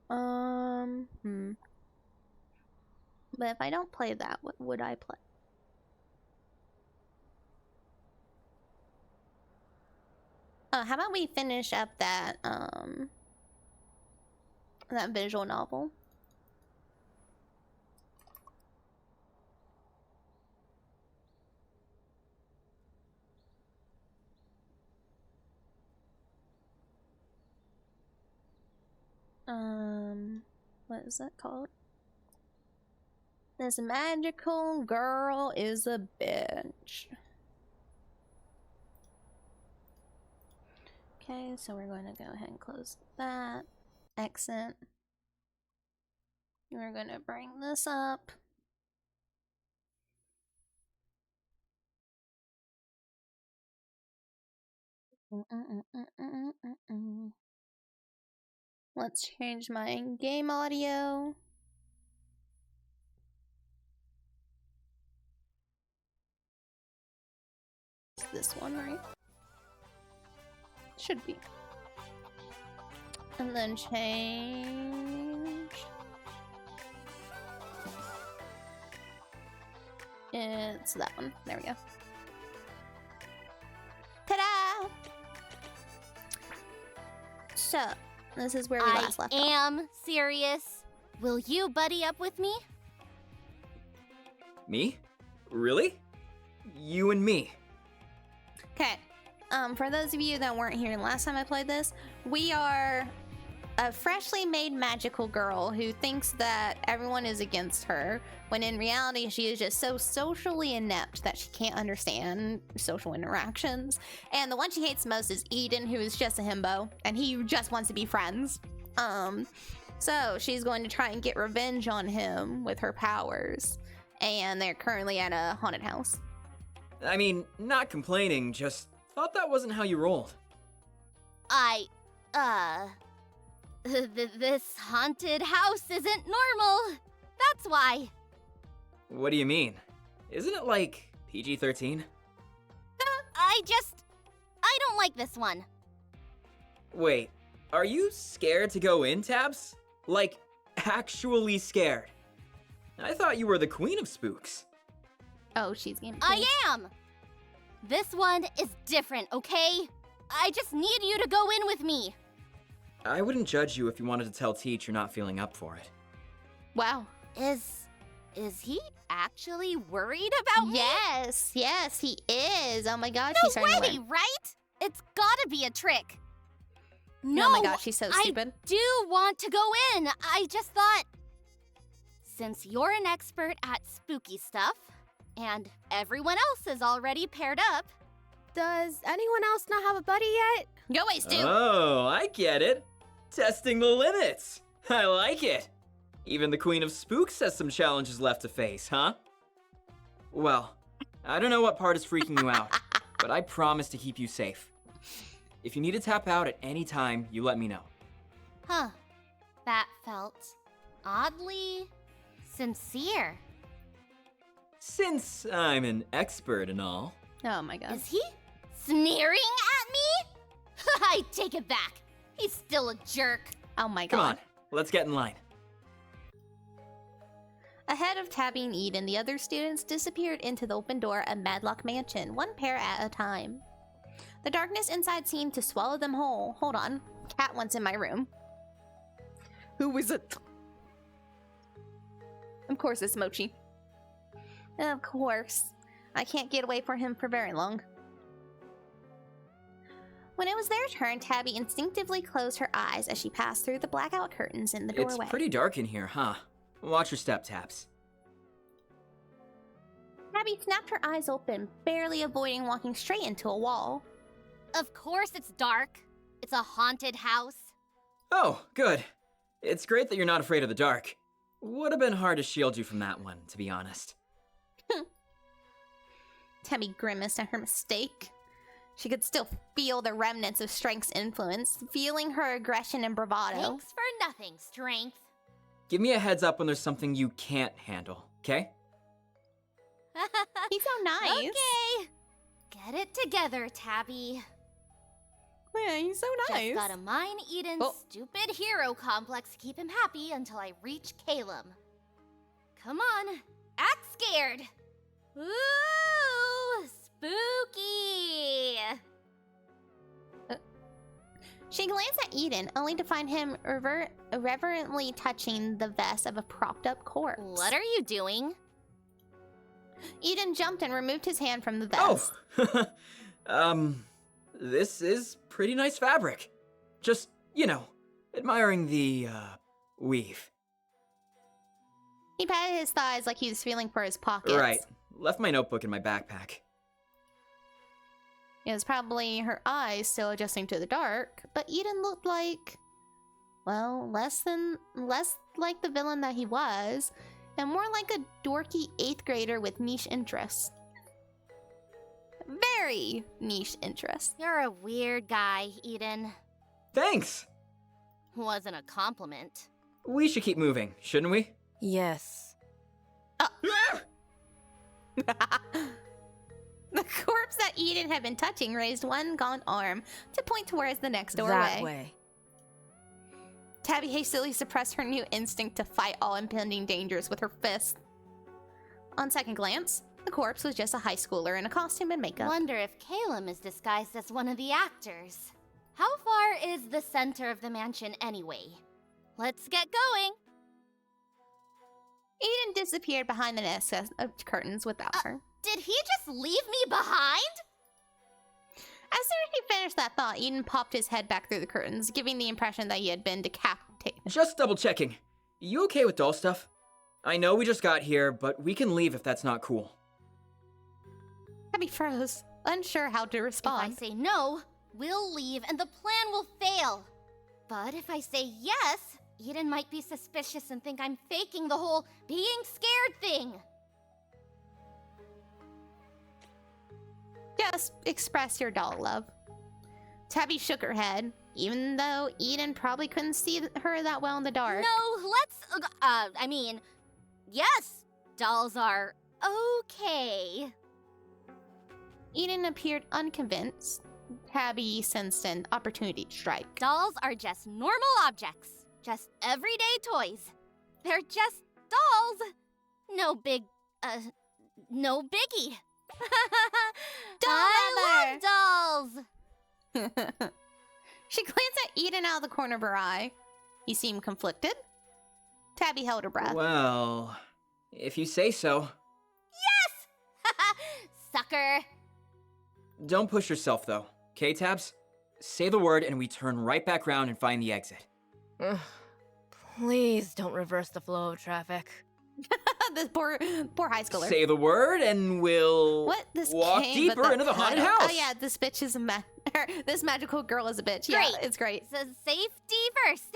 B: But if I don't play that, what would I play? How about we finish up that, that visual novel? What is that called? This magical girl is a bitch. Okay, so we're going to go ahead and close that. Exit. We're going to bring this up. Let's change my in-game audio. It's this one, right? Should be. And then change. It's that one. There we go. Ta-da! So, this is where we last left off.
E: I am serious. Will you buddy up with me?
F: Me? Really? You and me?
B: Okay. For those of you that weren't here last time I played this, we are a freshly made magical girl who thinks that everyone is against her, when in reality she is just so socially inept that she can't understand social interactions. And the one she hates most is Eden, who is just a himbo, and he just wants to be friends. So she's going to try and get revenge on him with her powers, and they're currently at a haunted house.
F: I mean, not complaining, just thought that wasn't how you rolled.
E: This haunted house isn't normal. That's why.
F: What do you mean? Isn't it like PG-13?
E: I don't like this one.
F: Wait, are you scared to go in, Tabs? Like, actually scared? I thought you were the queen of spooks.
B: Oh, she's gonna.
E: I am! This one is different, okay? I just need you to go in with me.
F: I wouldn't judge you if you wanted to tell Teach you're not feeling up for it.
B: Wow.
E: Is he actually worried about me?
B: Yes, he is. Oh my god,
E: No
B: she's starting to
E: way,
B: learn.
E: right? It's gotta be a trick. No,
B: Oh my gosh, she's so stupid.
E: I do want to go in. I just thought, since you're an expert at spooky stuff, and everyone else is already paired up.
G: Does anyone else not have a buddy yet?
B: Go away, Stu.
F: Oh, I get it. Testing the limits. I like it. Even the Queen of Spooks has some challenges left to face, huh? Well, I don't know what part is freaking you out, but I promise to keep you safe. If you need to tap out at any time, you let me know.
E: Huh. That felt oddly sincere.
F: Since I'm an expert and all.
B: Oh my god.
E: Is he sneering at me? I take it back. He's still a jerk.
B: Oh my god.
F: Come on, let's get in line.
B: Ahead of Tabby and Eden, the other students disappeared into the open door at Madlock Mansion, one pair at a time. The darkness inside seemed to swallow them whole. Hold on. Cat wants in my room. Who is it? Of course it's Mochi. Of course. I can't get away from him for very long. When it was their turn, Tabby instinctively closed her eyes as she passed through the blackout curtains in the doorway.
F: It's pretty dark in here, huh? Watch your step, Tabs.
B: Tabby snapped her eyes open, barely avoiding walking straight into a wall.
E: Of course it's dark. It's a haunted house.
F: Oh, good. It's great that you're not afraid of the dark. Would have been hard to shield you from that one, to be honest.
B: Tabby grimaced at her mistake. She could still feel the remnants of Strength's influence, feeling her aggression and bravado.
E: Thanks for nothing, Strength.
F: Give me a heads up when there's something you can't handle, okay?
B: He's so nice.
E: Okay. Get it together, Tabby.
B: Yeah, he's so nice.
E: Just gotta mine Eden's stupid hero complex to keep him happy until I reach Calum. Come on, act scared. Ooh, spooky.
B: She glanced at Eden, only to find him irreverently touching the vest of a propped-up corpse.
E: What are you doing?
B: Eden jumped and removed his hand from the vest.
F: Oh! This is pretty nice fabric. Just, admiring the, weave.
B: He patted his thighs like he was feeling for his pockets.
F: Right. Left my notebook in my backpack.
B: It was probably her eyes still adjusting to the dark, but Eden looked like, well, less like the villain that he was, and more like a dorky 8th grader with niche interests. Very niche interests.
E: You're a weird guy, Eden.
F: Thanks!
E: Wasn't a compliment.
F: We should keep moving, shouldn't we?
D: Yes.
B: The corpse that Eden had been touching raised one gaunt arm to point towards the next doorway.
D: That way.
B: Tabby hastily suppressed her new instinct to fight all impending dangers with her fist. On second glance, the corpse was just a high schooler in a costume and makeup.
E: Wonder if Calum is disguised as one of the actors. How far is the center of the mansion anyway? Let's get going.
B: Eden disappeared behind the nest of curtains without her.
E: Did he just leave me behind?
B: As soon as he finished that thought, Eden popped his head back through the curtains, giving the impression that he had been decapitated.
F: Just double checking. You okay with doll stuff? I know we just got here, but we can leave if that's not cool.
B: Tabby froze, unsure how to respond.
E: If I say no, we'll leave and the plan will fail. But if I say yes, Eden might be suspicious and think I'm faking the whole being scared thing.
B: Just express your doll love. Tabby shook her head, even though Eden probably couldn't see her that well in the dark.
E: No, yes, dolls are okay.
B: Eden appeared unconvinced. Tabby sensed an opportunity to strike.
E: Dolls are just normal objects. Just everyday toys. They're just dolls. No biggie. I love dolls.
B: She glanced at Eden out of the corner of her eye. He seemed conflicted. Tabby held her breath.
F: Well, if you say so.
E: Yes! Sucker.
F: Don't push yourself, though. Okay, Tabs? Say the word and we turn right back around and find the exit.
D: Ugh. Please don't reverse the flow of traffic.
B: This poor high schooler.
F: Say the word and we'll walk
B: came, but
F: deeper into the haunted house.
B: Oh yeah, this bitch is this magical girl is a bitch.
E: Great.
B: Yeah, it's great.
E: So safety first.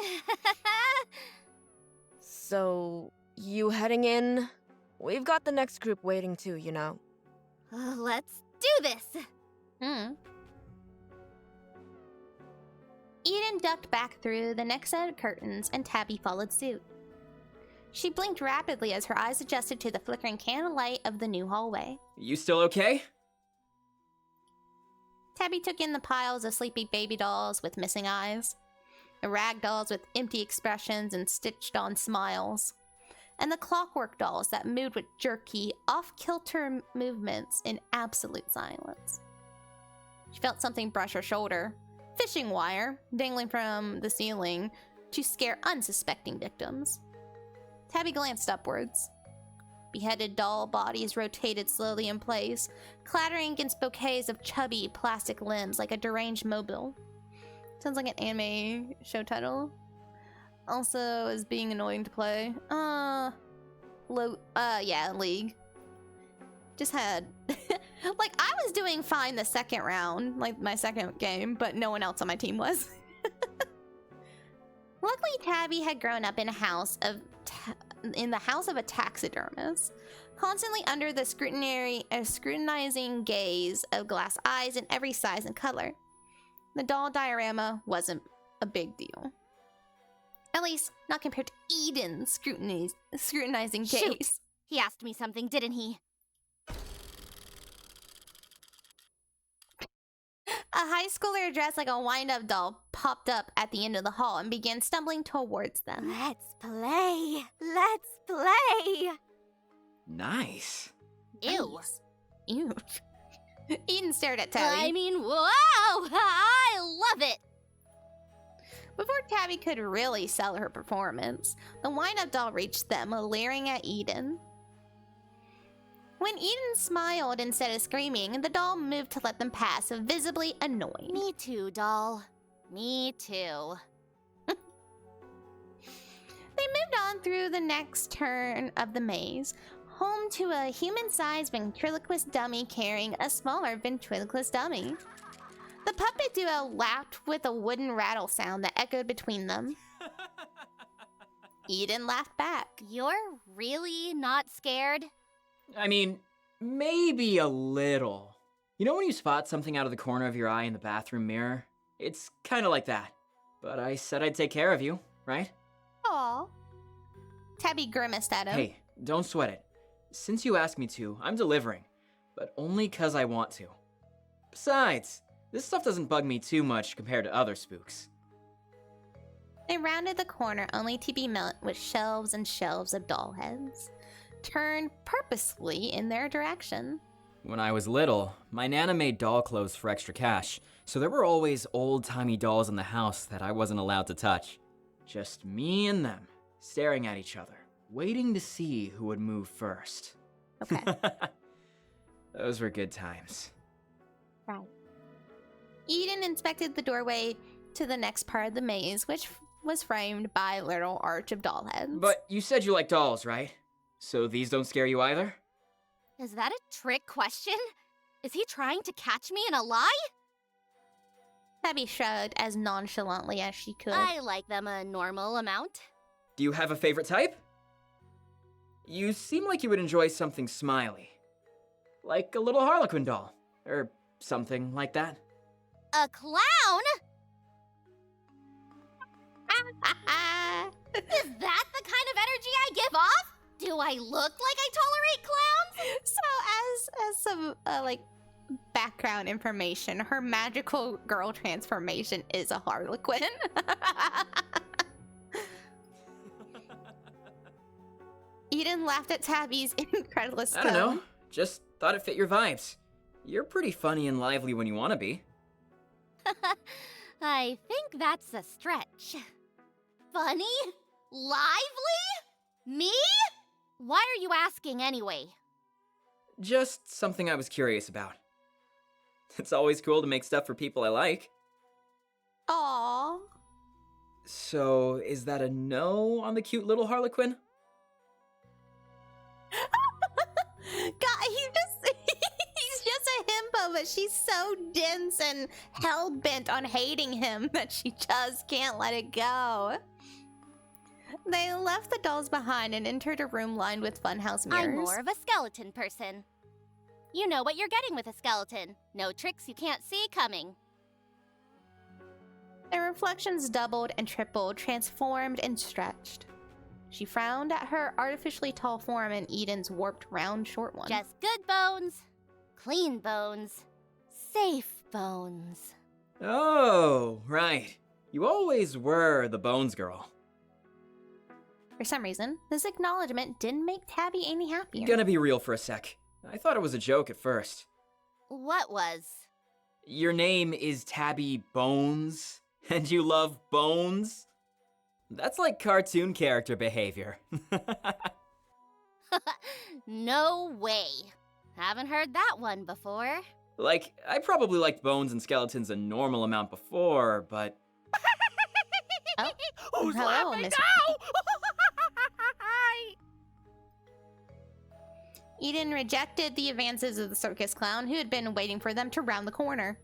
D: So, you heading in? We've got the next group waiting too, you know.
E: Let's do this.
B: Eden ducked back through the next set of curtains and Tabby followed suit. She blinked rapidly as her eyes adjusted to the flickering candlelight of the new hallway.
F: You still okay?
B: Tabby took in the piles of sleepy baby dolls with missing eyes, the rag dolls with empty expressions and stitched-on smiles, and the clockwork dolls that moved with jerky, off-kilter movements in absolute silence. She felt something brush her shoulder. Fishing wire, dangling from the ceiling, to scare unsuspecting victims. Tabby glanced upwards. Beheaded doll bodies rotated slowly in place, clattering against bouquets of chubby plastic limbs like a deranged mobile. Sounds like an anime show title. Also, is being annoying to play. Yeah, League. Just had... like, I was doing fine the second round, like my second game, but no one else on my team was. Luckily, Tabby had grown up in a house of... in the house of a taxidermist, constantly under the scrutinizing gaze of glass eyes in every size and color. The doll diorama wasn't a big deal. At least, not compared to Eden's scrutinizing gaze.
E: Shoot. He asked me something, didn't he?
B: A high schooler dressed like a wind-up doll popped up at the end of the hall and began stumbling towards them.
E: Let's play. Let's play.
F: Nice.
E: Ew.
B: Ew. Eden stared at Tabby.
E: I mean, wow! I love it.
B: Before Tabby could really sell her performance, the wind-up doll reached them, leering at Eden. When Eden smiled instead of screaming, the doll moved to let them pass, visibly annoyed.
E: Me too, doll. Me too.
B: They moved on through the next turn of the maze, home to a human-sized ventriloquist dummy carrying a smaller ventriloquist dummy. The puppet duo laughed with a wooden rattle sound that echoed between them. Eden laughed back.
E: You're really not scared?
F: I mean, maybe a little. You know when you spot something out of the corner of your eye in the bathroom mirror? It's kind of like that. But I said I'd take care of you, right?
B: Aw. Tabby grimaced at him.
F: Hey, don't sweat it. Since you asked me to, I'm delivering. But only 'cause I want to. Besides, this stuff doesn't bug me too much compared to other spooks.
B: They rounded the corner only to be met with shelves and shelves of doll heads, turned purposefully in their direction.
F: When I was little, my Nana made doll clothes for extra cash, so there were always old-timey dolls in the house that I wasn't allowed to touch. Just me and them, staring at each other, waiting to see who would move first.
B: Okay.
F: Those were good times.
B: Right. Eden inspected the doorway to the next part of the maze, which was framed by a little arch of doll heads.
F: But you said you like dolls, right? So these don't scare you either?
E: Is that a trick question? Is he trying to catch me in a lie?
B: Tabby shrugged as nonchalantly as she could.
E: I like them a normal amount.
F: Do you have a favorite type? You seem like you would enjoy something smiley. Like a little Harlequin doll, or something like that.
E: A clown? Is that the kind of energy I give off? Do I look like I tolerate clowns?
B: So as some like background information, her magical girl transformation is a Harlequin. Eden laughed at Tabby's incredulous tone.
F: I don't know, just thought it fit your vibes. You're pretty funny and lively when you want to be.
E: I think that's a stretch. Funny? Lively? Me? Why are you asking anyway?
F: Just something I was curious about. It's always cool to make stuff for people I like.
B: Aww.
F: So, is that a no on the cute little Harlequin?
B: God, he's just a himbo, but she's so dense and hell-bent on hating him that she just can't let it go. They left the dolls behind and entered a room lined with funhouse mirrors.
E: I'm more of a skeleton person. You know what you're getting with a skeleton. No tricks you can't see coming.
B: Their reflections doubled and tripled, transformed and stretched. She frowned at her artificially tall form and Eden's warped, round, short one.
E: Just good bones, clean bones, safe bones.
F: Oh, right. You always were the Bones girl.
B: For some reason, this acknowledgement didn't make Tabby any happier.
F: Gonna be real for a sec. I thought it was a joke at first.
E: What was?
F: Your name is Tabby Bones, and you love bones? That's like cartoon character behavior.
E: No way. Haven't heard that one before.
F: Like, I probably liked bones and skeletons a normal amount before, but
B: Who's hello, Miss. Eden rejected the advances of the circus clown, who had been waiting for them to round the corner.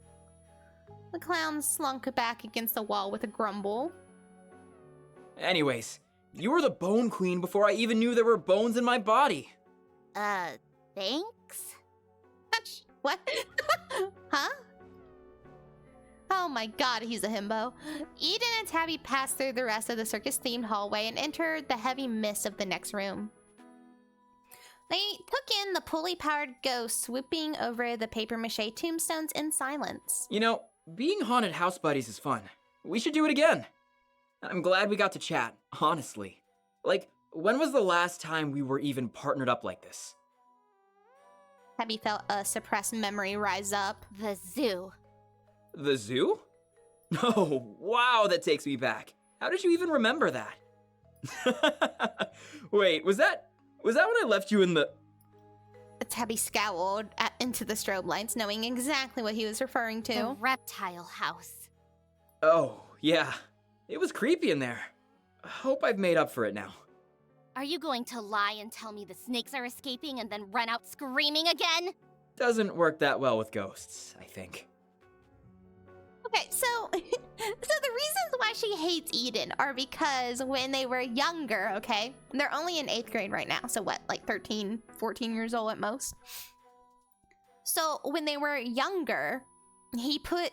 B: The clown slunk back against the wall with a grumble.
F: anyways, you were the Bone Queen before I even knew there were bones in my body.
E: Thanks?
B: What? Huh? Oh my god, he's a himbo. Eden and Tabby passed through the rest of the circus-themed hallway and entered the heavy mist of the next room. They took in the pulley-powered ghost swooping over the papier-mâché tombstones in silence.
F: You know, being haunted house buddies is fun. We should do it again. I'm glad we got to chat, honestly. Like, when was the last time we were even partnered up like this?
B: Tabby felt a suppressed memory rise up.
E: The zoo.
F: The zoo? Oh, wow, that takes me back. How did you even remember that? Wait, was that when I left you in the...
B: Tabby scowled into the strobe lights, knowing exactly what he was referring to.
E: The reptile house.
F: Oh, yeah. It was creepy in there. I hope I've made up for it now.
E: Are you going to lie and tell me the snakes are escaping and then run out screaming again?
F: Doesn't work that well with ghosts, I think.
B: Okay, so the reasons why she hates Eden are because when they were younger, okay? They're only in 8th grade right now, so what, like 13, 14 years old at most? So when they were younger, he put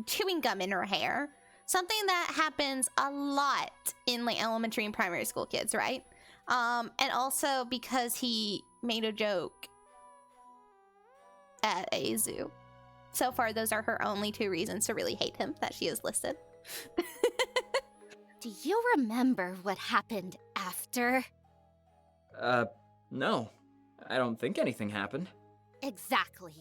B: chewing gum in her hair. Something that happens a lot in like elementary and primary school kids, right? And also because he made a joke at a zoo. So far, those are her only 2 reasons to really hate him that she has listed.
E: Do you remember what happened after?
F: No. I don't think anything happened.
E: Exactly.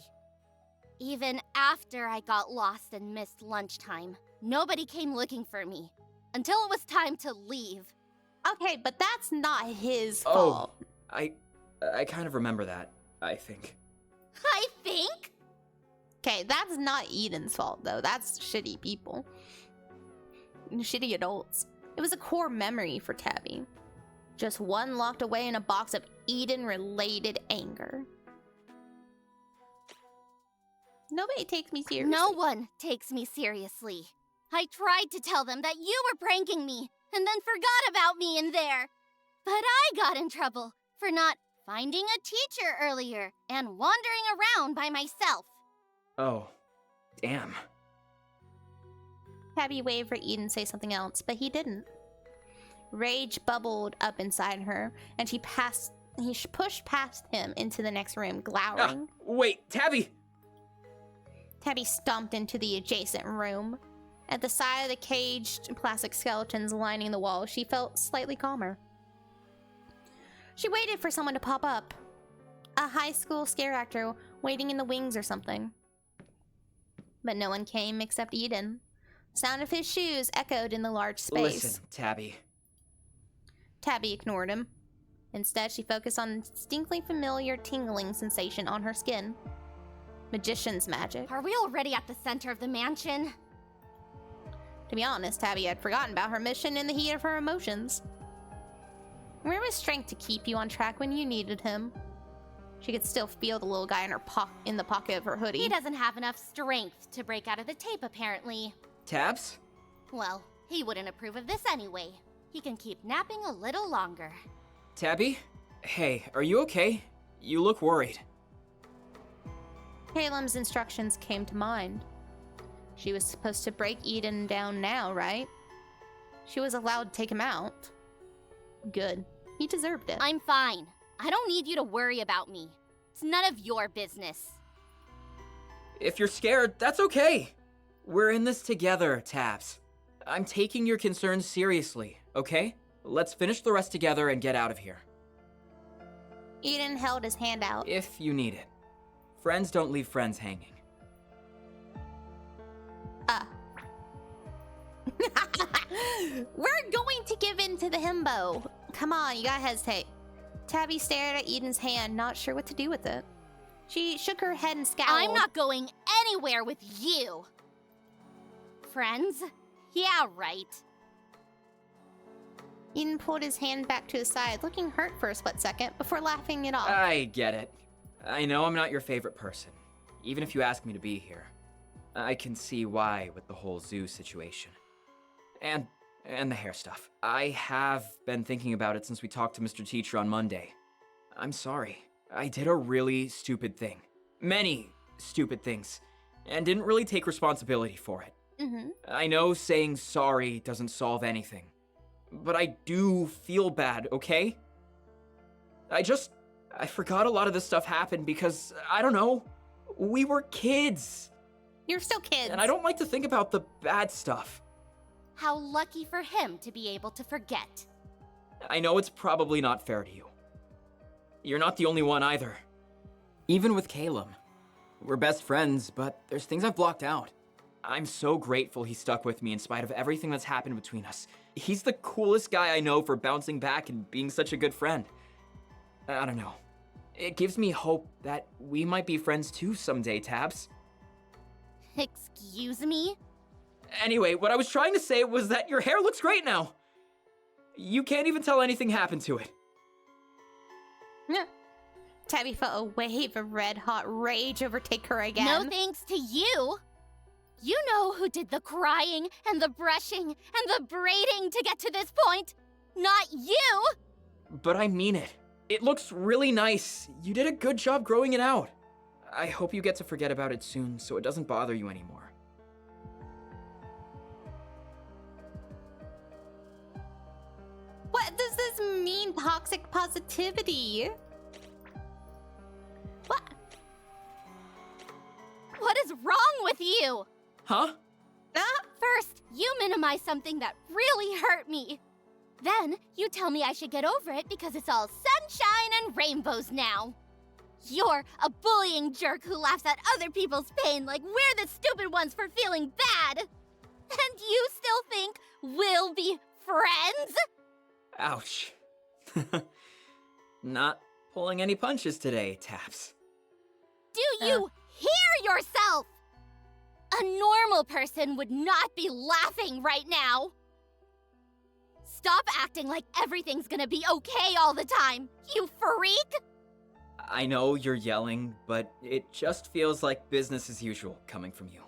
E: Even after I got lost and missed lunchtime, nobody came looking for me. Until it was time to leave.
B: Okay, but that's not his
F: Oh,
B: fault.
F: I kind of remember that, I think.
E: I think?
B: Okay, that's not Eden's fault, though. That's shitty people. Shitty adults. It was a core memory for Tabby. Just one locked away in a box of Eden-related anger. Nobody takes me seriously.
E: No one takes me seriously. I tried to tell them that you were pranking me, and then forgot about me in there. But I got in trouble for not finding a teacher earlier and wandering around by myself.
F: Oh, damn.
B: Tabby waved for Eden to say something else, but he didn't. Rage bubbled up inside her, and he pushed past him into the next room, glowering.
F: Wait, Tabby!
B: Tabby stomped into the adjacent room. At the sight of the caged plastic skeletons lining the wall, she felt slightly calmer. She waited for someone to pop up. A high school scare actor waiting in the wings or something. But no one came except Eden. The sound of his shoes echoed in the large space.
F: Listen, Tabby.
B: Tabby ignored him. Instead, she focused on a distinctly familiar tingling sensation on her skin. Magician's magic.
E: Are we already at the center of the mansion?
B: To be honest, Tabby had forgotten about her mission in the heat of her emotions. Where was strength to keep you on track when you needed him? She could still feel the little guy in the pocket of her hoodie.
E: He doesn't have enough strength to break out of the tape, apparently.
F: Tabs?
E: Well, he wouldn't approve of this anyway. He can keep napping a little longer.
F: Tabby? Hey, are you okay? You look worried.
B: Calem's instructions came to mind. She was supposed to break Eden down now, right? She was allowed to take him out. Good. He deserved it.
E: I'm fine. I don't need you to worry about me. It's none of your business.
F: If you're scared, that's okay. We're in this together, Tabs. I'm taking your concerns seriously, okay? Let's finish the rest together and get out of here.
B: Eden held his hand out.
F: If you need it. Friends don't leave friends hanging.
B: We're going to give in to the himbo. Come on, you gotta hesitate. Tabby stared at Eden's hand, not sure what to do with it. She shook her head and scowled.
E: I'm not going anywhere with you. Friends? Yeah, right.
B: Eden pulled his hand back to his side, looking hurt for a split second before laughing it off.
F: I get it. I know I'm not your favorite person, even if you ask me to be here. I can see why with the whole zoo situation. And the hair stuff. I have been thinking about it since we talked to Mr. Teacher on Monday. I'm sorry. I did a really stupid thing. Many stupid things. And didn't really take responsibility for it.
B: Mm-hmm.
F: I know saying sorry doesn't solve anything. But I do feel bad, okay? I forgot a lot of this stuff happened because, I don't know, we were kids.
B: You're still kids.
F: And I don't like to think about the bad stuff.
E: How lucky for him to be able to forget.
F: I know it's probably not fair to you. You're not the only one either. Even with Caleb. We're best friends, but there's things I've blocked out. I'm so grateful he stuck with me in spite of everything that's happened between us. He's the coolest guy I know for bouncing back and being such a good friend. I don't know. It gives me hope that we might be friends too someday, Tabs.
E: Excuse me?
F: Anyway, what I was trying to say was that your hair looks great now. You can't even tell anything happened to it.
B: Yeah. Tabby felt a wave of red-hot rage overtake her again.
E: No thanks to you. You know who did the crying and the brushing and the braiding to get to this point. Not you!
F: But I mean it. It looks really nice. You did a good job growing it out. I hope you get to forget about it soon so it doesn't bother you anymore.
B: What does this mean, toxic positivity? What?
E: What is wrong with you?
F: Huh?
E: First, you minimize something that really hurt me. Then, you tell me I should get over it because it's all sunshine and rainbows now. You're a bullying jerk who laughs at other people's pain like we're the stupid ones for feeling bad. And you still think we'll be friends?
F: Ouch. Not pulling any punches today, Taps.
E: Do you hear yourself? A normal person would not be laughing right now. Stop acting like everything's gonna be okay all the time, you freak!
F: I know you're yelling, but it just feels like business as usual coming from you.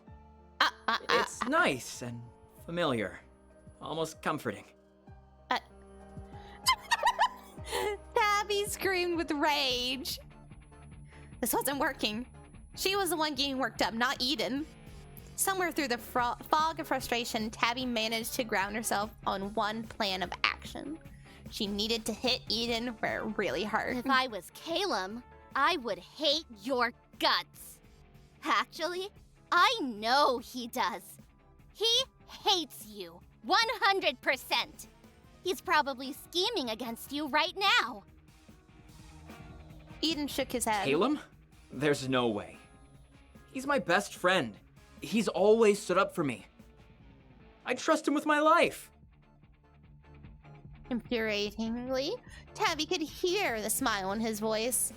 F: It's nice and familiar, almost comforting.
B: Tabby screamed with rage. This wasn't working. She was the one getting worked up, not Eden. Somewhere through the fog of frustration, Tabby managed to ground herself on one plan of action. She needed to hit Eden where it really hurt.
E: If I was Caleb, I would hate your guts. Actually, I know he does. He hates you, 100%. He's probably scheming against you right now.
B: Eden shook his head.
F: Caleb? There's no way. He's my best friend. He's always stood up for me. I trust him with my life.
B: Infuriatingly, Tabby could hear the smile in his voice.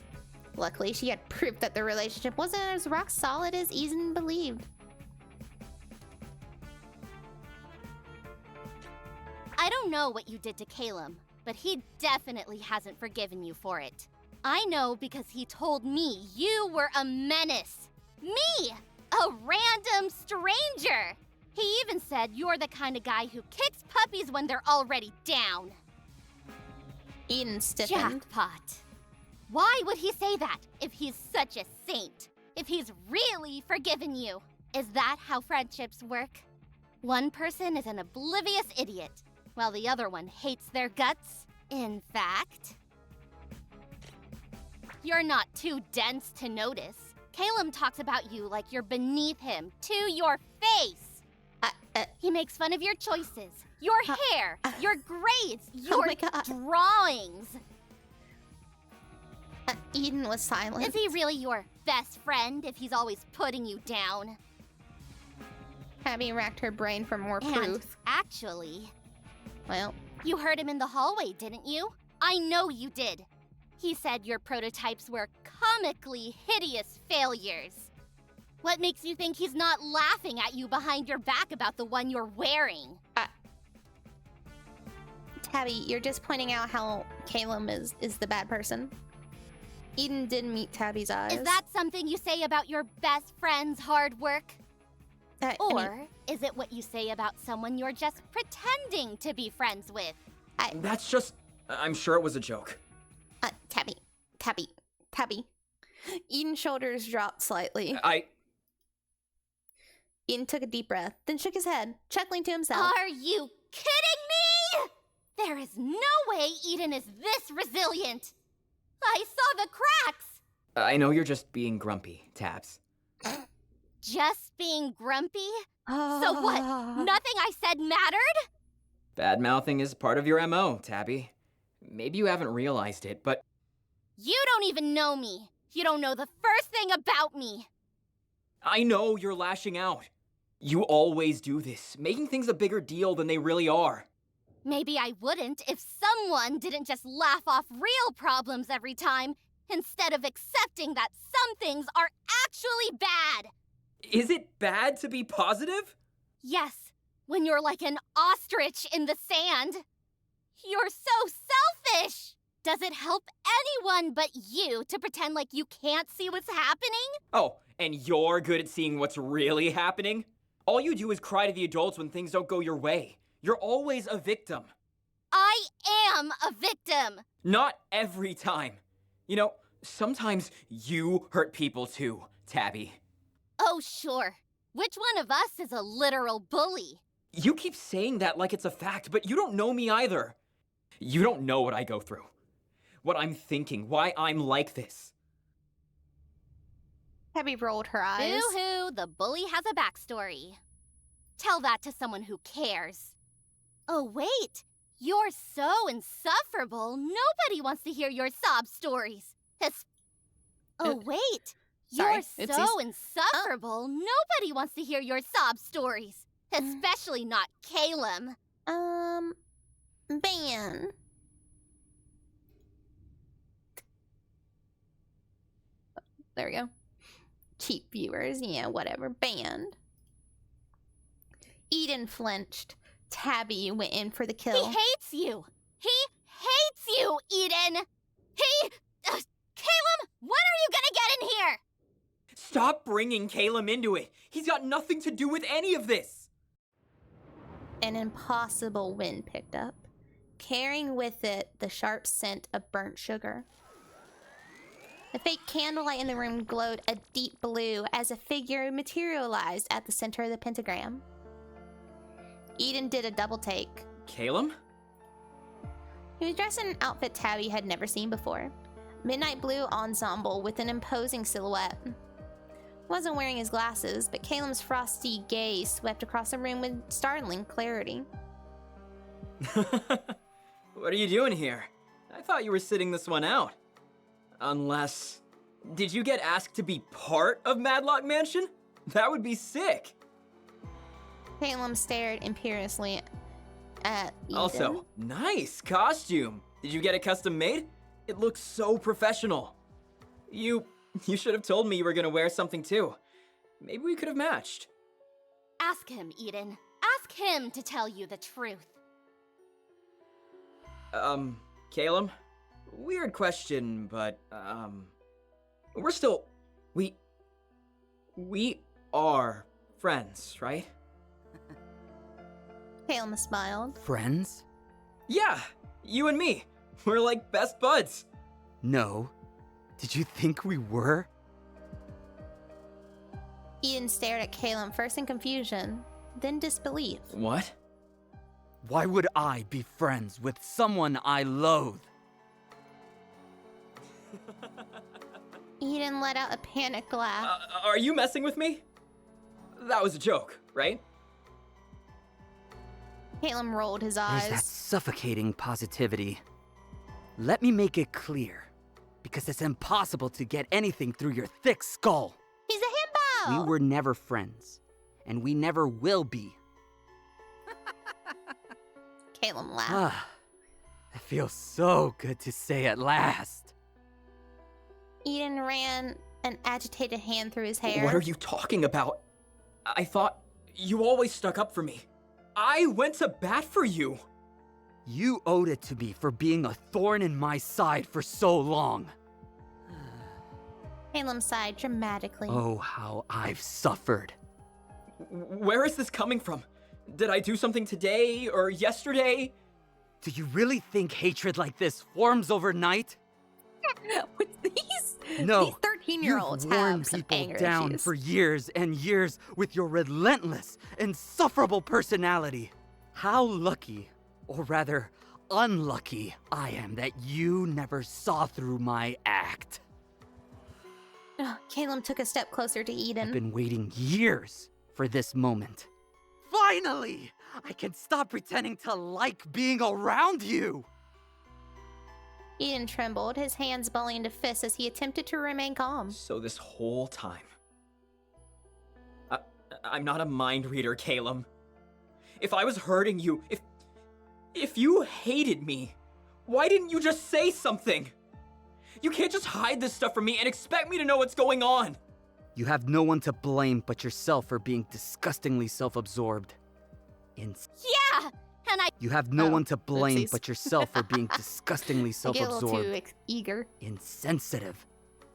B: Luckily, she had proof that the relationship wasn't as rock solid as Eden believed.
E: I don't know what you did to Caleb, but he definitely hasn't forgiven you for it. I know because he told me you were a menace. Me! A random stranger! He even said you're the kind of guy who kicks puppies when they're already down.
B: Eden stiffened.
E: Jackpot. Why would he say that if he's such a saint? If he's really forgiven you? Is that how friendships work? One person is an oblivious idiot, while the other one hates their guts? In fact, you're not too dense to notice. Caleb talks about you like you're beneath him, to your face. He makes fun of your choices, your hair, your grades, your
B: my God.
E: drawings.
B: Eden was silent.
E: Is he really your best friend if he's always putting you down?
B: Tabby racked her brain for more
E: And
B: proof.
E: actually,
B: Well,
E: you heard him in the hallway, didn't you? I know you did. He said your prototypes were comically hideous failures. What makes you think he's not laughing at you behind your back about the one you're wearing?
B: Tabby, you're just pointing out how Calum is the bad person. Eden didn't meet Tabby's eyes.
E: Is that something you say about your best friend's hard work?
B: I
E: Or
B: mean,
E: is it what you say about someone you're just pretending to be friends with?
F: That's just. I'm sure it was a joke.
B: Tabby. Eden's shoulders dropped slightly. Eden took a deep breath, then shook his head, chuckling to himself.
E: Are you kidding me? There is no way Eden is this resilient. I saw the cracks.
F: I know you're just being grumpy, Tabs.
E: Just being grumpy? So what? Nothing I said mattered?
F: Bad mouthing is part of your MO, Tabby. Maybe you haven't realized it, but
E: You don't even know me. You don't know the first thing about me.
F: I know you're lashing out. You always do this, making things a bigger deal than they really are.
E: Maybe I wouldn't if someone didn't just laugh off real problems every time, instead of accepting that some things are actually bad.
F: Is it bad to be positive?
E: Yes, when you're like an ostrich in the sand. You're so selfish! Does it help anyone but you to pretend like you can't see what's happening?
F: Oh, and you're good at seeing what's really happening? All you do is cry to the adults when things don't go your way. You're always a victim.
E: I am a victim!
F: Not every time. You know, sometimes you hurt people too, Tabby.
E: Oh, sure. Which one of us is a literal bully?
F: You keep saying that like it's a fact, but you don't know me either. You don't know what I go through. What I'm thinking, why I'm like this.
B: Tabby rolled her eyes.
E: Boo-hoo, the bully has a backstory. Tell that to someone who cares. Oh, wait. You're so insufferable, nobody wants to hear your sob stories. Oh, wait.
B: Sorry,
E: You're
B: oopsies.
E: so insufferable, nobody wants to hear your sob stories. Especially not Calum.
B: Ban. There we go. Cheap viewers, yeah, whatever. Banned. Eden flinched. Tabby went in for the
E: He
B: kill.
E: hates you. He hates you, Eden. Calum, when are you gonna get in here?
F: Stop bringing Calum into it. He's got nothing to do with any of this.
B: An impossible wind picked up, carrying with it the sharp scent of burnt sugar. The fake candlelight in the room glowed a deep blue as a figure materialized at the center of the pentagram. Eden did a double take.
F: Calum?
B: He was dressed in an outfit Tabby had never seen before. Midnight blue ensemble with an imposing silhouette. He wasn't wearing his glasses, but Calum's frosty gaze swept across the room with startling clarity.
F: What are you doing here? I thought you were sitting this one out. Unless... Did you get asked to be part of Madlock Mansion? That would be sick.
B: Calum stared imperiously at Eden.
F: Also, nice costume. Did you get it custom made? It looks so professional. You should have told me you were gonna wear something too. Maybe we could have matched.
E: Ask him, Eden. Ask him to tell you the truth.
F: Calum? Weird question, but, we're still... We are friends, right?
B: Calum smiled.
H: Friends?
F: Yeah, you and me. We're like best buds.
H: No. Did you think we were?
B: Eden stared at Calum, first in confusion, then disbelief.
F: What?
H: Why would I be friends with someone I loathe?
B: Eden let out a panicked laugh.
F: Are you messing with me? That was a joke, right?
B: Calum rolled his
H: There's that
B: eyes.
H: suffocating positivity. Let me make it clear, because it's impossible to get anything through your thick skull.
B: He's a himbo!
H: We were never friends, and we never will be.
B: Caleb laughed.
H: Ah, it feels so good to say at last.
B: Eden ran an agitated hand through his hair.
F: What are you talking about? I thought you always stuck up for me. I went to bat for you.
H: You owed it to me for being a thorn in my side for so long.
B: Caleb sighed dramatically.
H: Oh, how I've suffered.
F: Where is this coming from? Did I do something today or yesterday?
H: Do you really think hatred like this forms overnight?
B: With these,
H: No,
B: these 13-year-olds
H: you've worn
B: have some
H: people
B: anger
H: down
B: issues.
H: for years and years with your relentless, insufferable personality. How lucky, or rather, unlucky I am that you never saw through my act.
B: Caleb took a step closer to
H: I've
B: Eden.
H: been waiting years for this moment. Finally! I can stop pretending to like being around you!
B: Eden trembled, his hands balling into fists as he attempted to remain calm.
F: So this whole time, I'm not a mind reader, Caleb. If I was hurting you, if you hated me, why didn't you just say something? You can't just hide this stuff from me and expect me to know what's going on.
H: You have no one to blame but yourself for being disgustingly self-absorbed.
E: Yeah! And I
H: You have no
B: Oh,
H: one to blame
B: oopsies.
H: but yourself for being disgustingly
B: I get a little too
H: self-absorbed,
B: eager.
H: insensitive,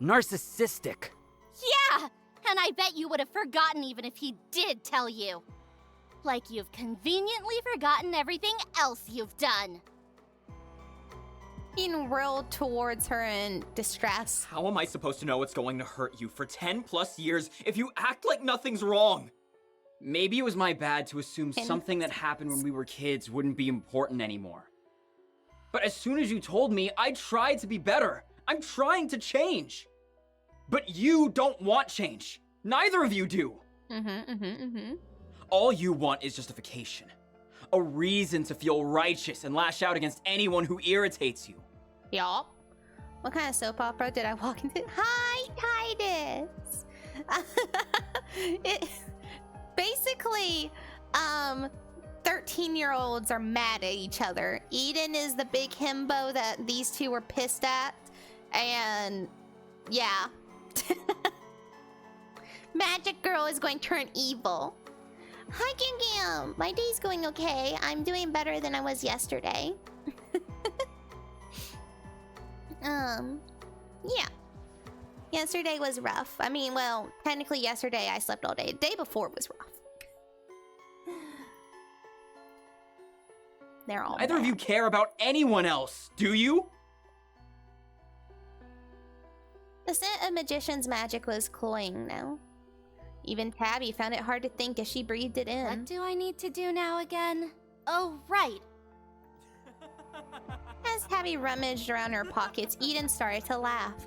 H: narcissistic.
E: Yeah! And I bet you would have forgotten even if he did tell you. Like you've conveniently forgotten everything else you've done.
B: Eden whirled towards her in distress.
F: How am I supposed to know what's going to hurt you for 10 plus years if you act like nothing's wrong?
I: Maybe it was my bad to assume
B: Can-
I: something that happened when we were kids wouldn't be important anymore. But as soon as you told me, I tried to be better. I'm trying to change. But you don't want change. Neither of you do. All you want is justification. A reason to feel righteous and lash out against anyone who irritates you.
B: Yup. What kind of soap opera did I walk into? Hi, Titus. Basically, 13-year-olds are mad at each other. Eden is the big himbo that these two were pissed at. And, yeah. Magic Girl is going to turn evil. Hi, Gim. My day's going okay. I'm doing better than I was yesterday. Yeah. Yesterday was rough. I mean, well, technically yesterday I slept all day. The day before was rough. They're all
F: Neither of
B: mad.
F: you care about anyone else, do you?
B: The scent of magician's magic was cloying now. Even Tabby found it hard to think as she breathed it in.
E: What do I need to do now again? Oh, right.
B: As Tabby rummaged around her pockets, Eden started to laugh.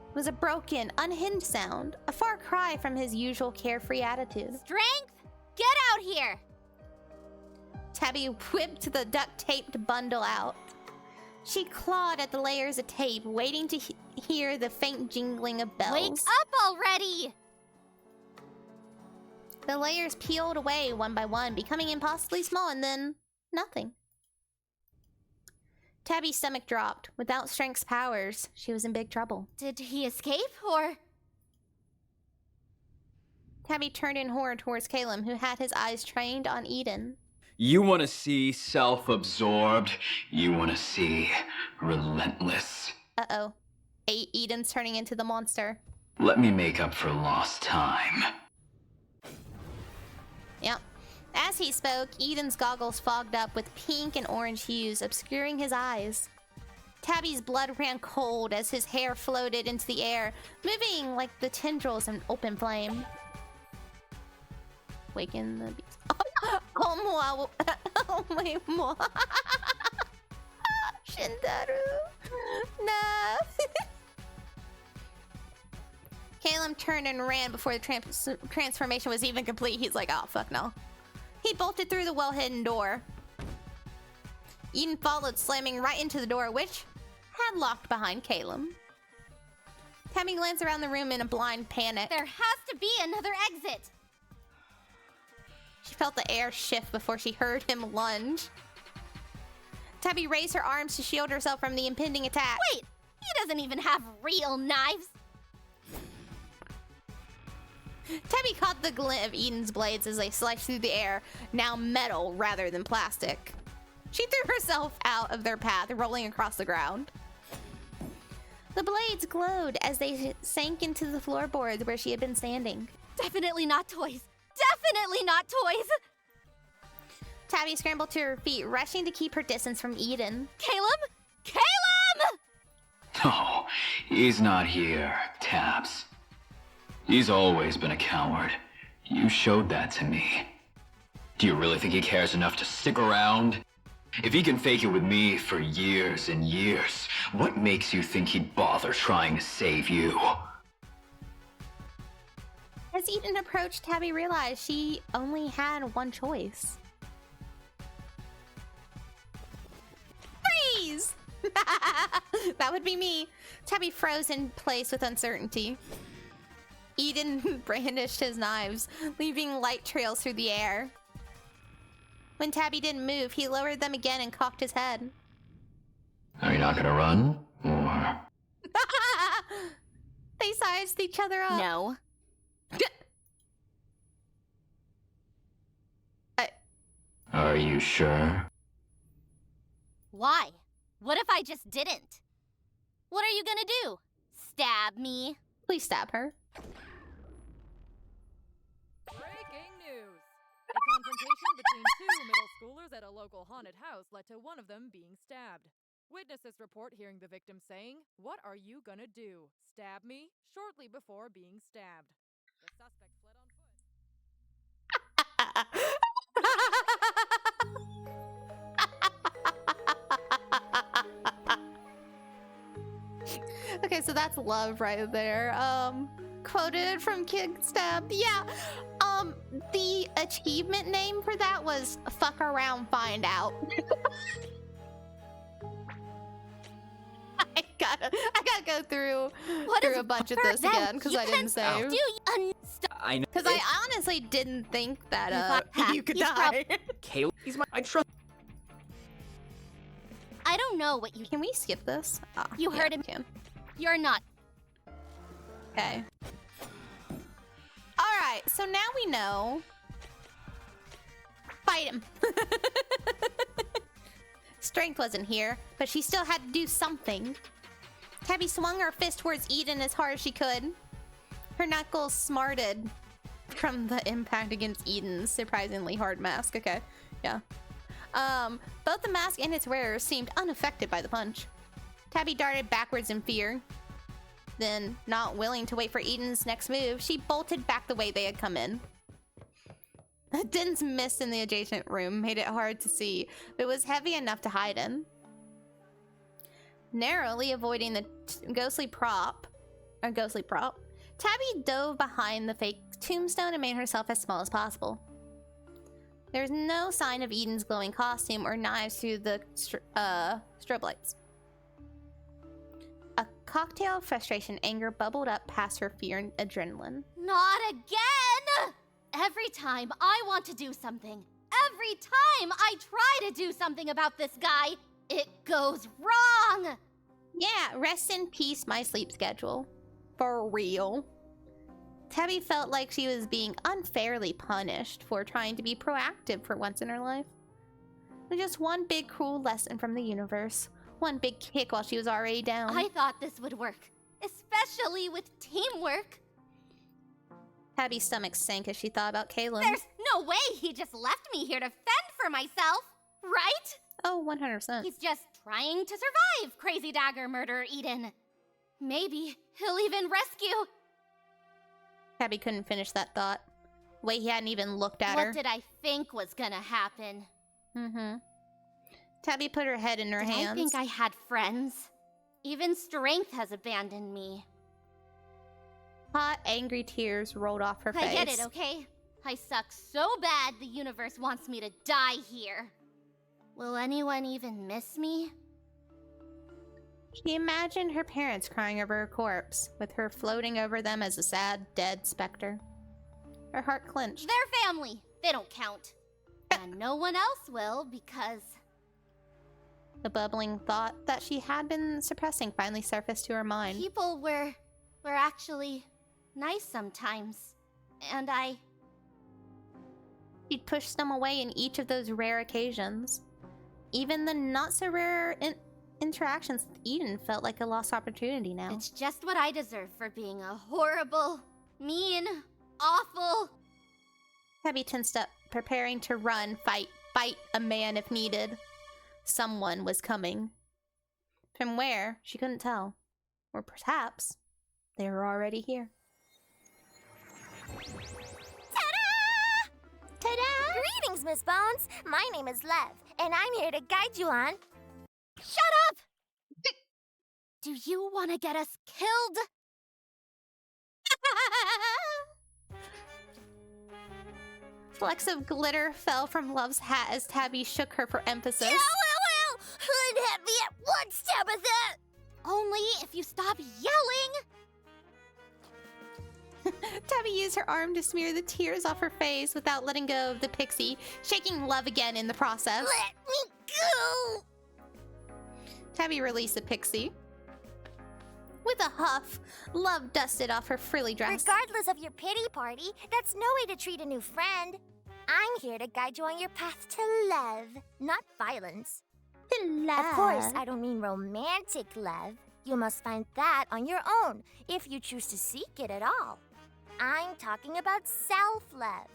B: It was a broken, unhinged sound, a far cry from his usual carefree attitude.
E: Strength, get out here!
B: Tabby whipped the duct-taped bundle out. She clawed at the layers of tape, waiting to hear the faint jingling of bells.
E: Wake up already!
B: The layers peeled away one by one, becoming impossibly small, and then nothing. Tabby's stomach dropped. Without Strength's powers, she was in big trouble.
E: Did he escape, or...?
B: Tabby turned in horror towards Caleb, who had his eyes trained on Eden.
J: You want to see self-absorbed. You want to see relentless.
B: Uh-oh. Eden's turning into the monster.
J: Let me make up for lost time.
B: Yep. As he spoke, Eden's goggles fogged up with pink and orange hues, obscuring his eyes. Tabby's blood ran cold as his hair floated into the air, moving like the tendrils of an open flame. Waken the beast. Oh, wait, moi. Shindaru. No. Caleb turned and ran before the transformation was even complete. He's like, oh, fuck no. He bolted through the well-hidden door. Eden followed, slamming right into the door, which had locked behind Caleb. Tabby glanced around the room in a blind panic.
E: There has to be another exit!
B: She felt the air shift before she heard him lunge. Tabby raised her arms to shield herself from the impending attack.
E: Wait, he doesn't even have real knives.
B: Tabby caught the glint of Eden's blades as they sliced through the air, now metal rather than plastic. She threw herself out of their path, rolling across the ground. The blades glowed as they sank into the floorboards where she had been standing.
E: Definitely not toys. Definitely not toys.
B: Tabby scrambled to her feet, rushing to keep her distance from Eden.
E: Caleb? Caleb!
J: Oh, he's not here, Tabs. He's always been a coward. You showed that to me. Do you really think he cares enough to stick around? If he can fake it with me for years and years, what makes you think he'd bother trying to save you?
B: As Eden approached, Tabby realized she only had one choice. Freeze! That would be me. Tabby froze in place with uncertainty. Eden brandished his knives, leaving light trails through the air. When Tabby didn't move, he lowered them again and cocked his head.
J: Are you not gonna run? Or...
B: They sized each other up.
E: No.
J: Are you sure?
E: Why? What if I just didn't? What are you gonna do? Stab me?
B: Please stab her.
K: Breaking news! A confrontation between two middle schoolers at a local haunted house led to one of them being stabbed. Witnesses report hearing the victim saying, "What are you gonna do? Stab me?" shortly before being stabbed. The suspect fled on foot.
B: Okay, so that's love right there. Quoted from Kid Stab. Yeah. The achievement name for that was "Fuck Around, Find Out." I gotta go through a bunch of this again because I didn't save.
F: I know.
B: Because I honestly didn't think that you could
E: He's
B: die.
F: Caleb, I trust.
E: I don't know what you...
B: Can we skip this? Ah,
E: You
B: yeah,
E: heard him.
B: we can.
E: You're not...
B: Okay. Alright, so now we know. Fight him. Strength wasn't here, but she still had to do something. Tabby swung her fist towards Eden as hard as she could. Her knuckles smarted from the impact against Eden's surprisingly hard mask. Okay, yeah. Both the mask and its wearer seemed unaffected by the punch. Tabby darted backwards in fear. Then, not willing to wait for Eden's next move, she bolted back the way they had come in. A dense mist in the adjacent room made it hard to see, but it was heavy enough to hide in. Narrowly avoiding the ghostly prop, Tabby dove behind the fake tombstone and made herself as small as possible. There was no sign of Eden's glowing costume or knives through the strobe lights. A cocktail of frustration and anger bubbled up past her fear and adrenaline.
E: Not again! Every time I want to do something, every time I try to do something about this guy, it goes wrong!
B: Yeah, rest in peace, my sleep schedule. For real. Tabby felt like she was being unfairly punished for trying to be proactive for once in her life. Just one big cruel lesson from the universe. One big kick while she was already down.
E: I thought this would work, especially with teamwork.
B: Tabby's stomach sank as she thought about Caleb.
E: There's no way he just left me here to fend for myself, right?
B: Oh, 100%.
E: He's just trying to survive, Crazy Dagger Murderer Eden. Maybe he'll even rescue.
B: Tabby couldn't finish that thought. Wait, he hadn't even looked at her.
E: What did I think was gonna happen?
B: Mm-hmm. Tabby put her head in her hands.
E: I think I had friends. Even strength has abandoned me.
B: Hot, angry tears rolled off her face.
E: I get it, okay? I suck so bad the universe wants me to die here. Will anyone even miss me?
B: She imagined her parents crying over her corpse, with her floating over them as a sad, dead specter. Her heart clenched.
E: Their family! They don't count. And no one else will because...
B: The bubbling thought that she had been suppressing finally surfaced to her mind.
E: People were actually nice sometimes. And
B: She'd pushed them away in each of those rare occasions. Even the not-so-rare interactions with Eden felt like a lost opportunity now.
E: It's just what I deserve for being a horrible, mean, awful...
B: Tabby tensed up, preparing to run, fight a man if needed. Someone was coming. From where, she couldn't tell. Or perhaps, they were already here.
L: Ta-da! Ta-da! Greetings, Miss Bones. My name is Lev, and I'm here to guide you on...
E: Shut up! Do you want to get us killed?
B: Flecks of glitter fell from Love's hat as Tabby shook her for emphasis.
L: Well! Unhit me at once, Tabitha!
E: Only if you stop yelling!
B: Tabby used her arm to smear the tears off her face without letting go of the pixie, shaking Love again in the process.
L: Let me go!
B: Tabby released the pixie. With a huff, Love dusted off her frilly dress.
L: Regardless of your pity party, that's no way to treat a new friend. I'm here to guide you on your path to love, not violence.
B: Love.
L: Of course, I don't mean romantic love. You must find that on your own, if you choose to seek it at all. I'm talking about self-love.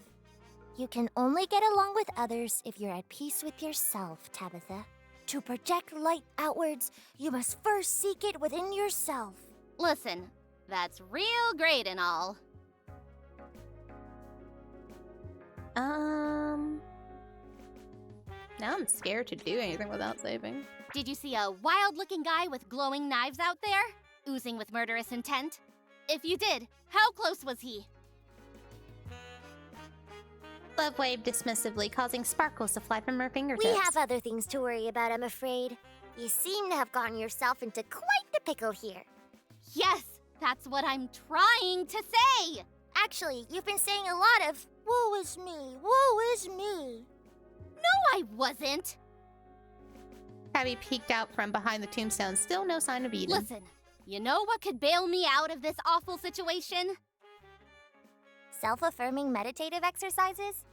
L: You can only get along with others if you're at peace with yourself, Tabitha. To project light outwards, you must first seek it within yourself.
E: Listen, that's real great and all.
B: Now I'm scared to do anything without saving.
E: Did you see a wild-looking guy with glowing knives out there? Oozing with murderous intent? If you did, how close was he?
B: Love waved dismissively, causing sparkles to fly from her fingertips.
L: We have other things to worry about, I'm afraid. You seem to have gotten yourself into quite the pickle here.
E: Yes, that's what I'm trying to say!
L: Actually, you've been saying a lot of, woe is me, woe is me.
E: No, I wasn't!
B: Tabby peeked out from behind the tombstone, still no sign of Eden.
E: Listen, you know what could bail me out of this awful situation?
L: Self-affirming meditative exercises?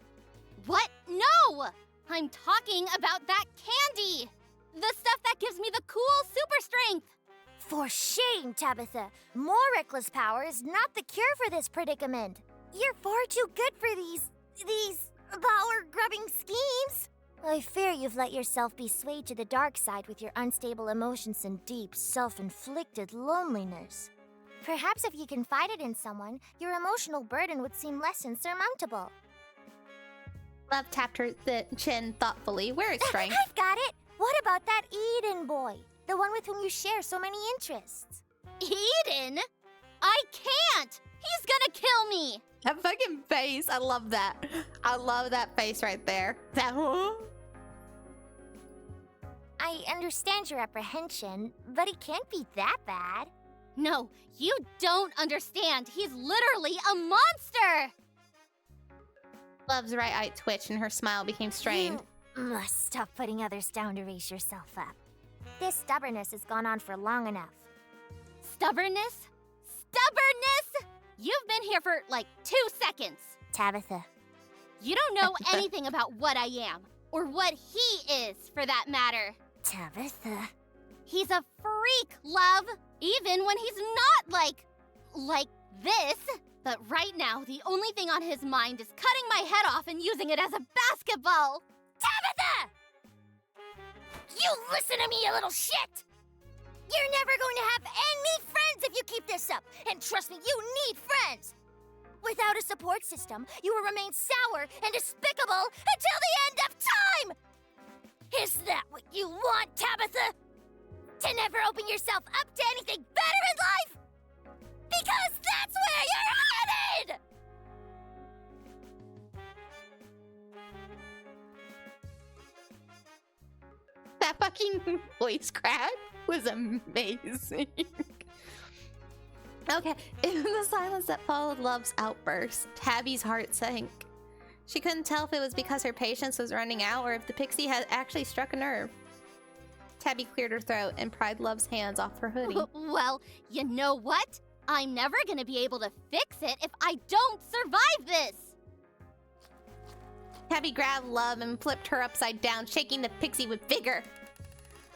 E: What? No! I'm talking about that candy! The stuff that gives me the cool super strength!
L: For shame, Tabitha! More reckless power is not the cure for this predicament. You're far too good for these power-grubbing schemes. I fear you've let yourself be swayed to the dark side with your unstable emotions and deep, self-inflicted loneliness. Perhaps if you confided in someone, your emotional burden would seem less insurmountable.
B: Love tapped her chin thoughtfully. Where is strength?
L: I've got it! What about that Eden boy? The one with whom you share so many interests.
E: Eden? I can't! He's gonna kill me!
B: That fucking face. I love that. I love that face right there. That.
L: I understand your apprehension, but he can't be that bad.
E: No, you don't understand. He's literally a monster!
B: Love's right eye twitched and her smile became strained.
L: You must stop putting others down to raise yourself up. This stubbornness has gone on for long enough.
E: Stubbornness? Stubbornness? You've been here for, like, 2 seconds.
L: Tabitha.
E: You don't know anything about what I am. Or what he is, for that matter.
L: Tabitha.
E: He's a freak, Love. Even when he's not like this. But right now, the only thing on his mind is cutting my head off and using it as a basketball.
L: Tabitha! You listen to me, you little shit! You're never going to have any friends if you keep this up. And trust me, you need friends. Without a support system, you will remain sour and despicable until the end of time! Is that what you want, Tabitha? To never open yourself up to anything better in life? Because that's where you're headed!
B: That fucking voice crack was amazing. Okay, in the silence that followed Love's outburst, Tabby's heart sank. She couldn't tell if it was because her patience was running out or if the pixie had actually struck a nerve. Tabby cleared her throat and pried Love's hands off her hoodie.
E: Well, you know what? I'm never gonna be able to fix it if I don't survive this!
B: Tabby grabbed Love and flipped her upside down, shaking the pixie with vigor.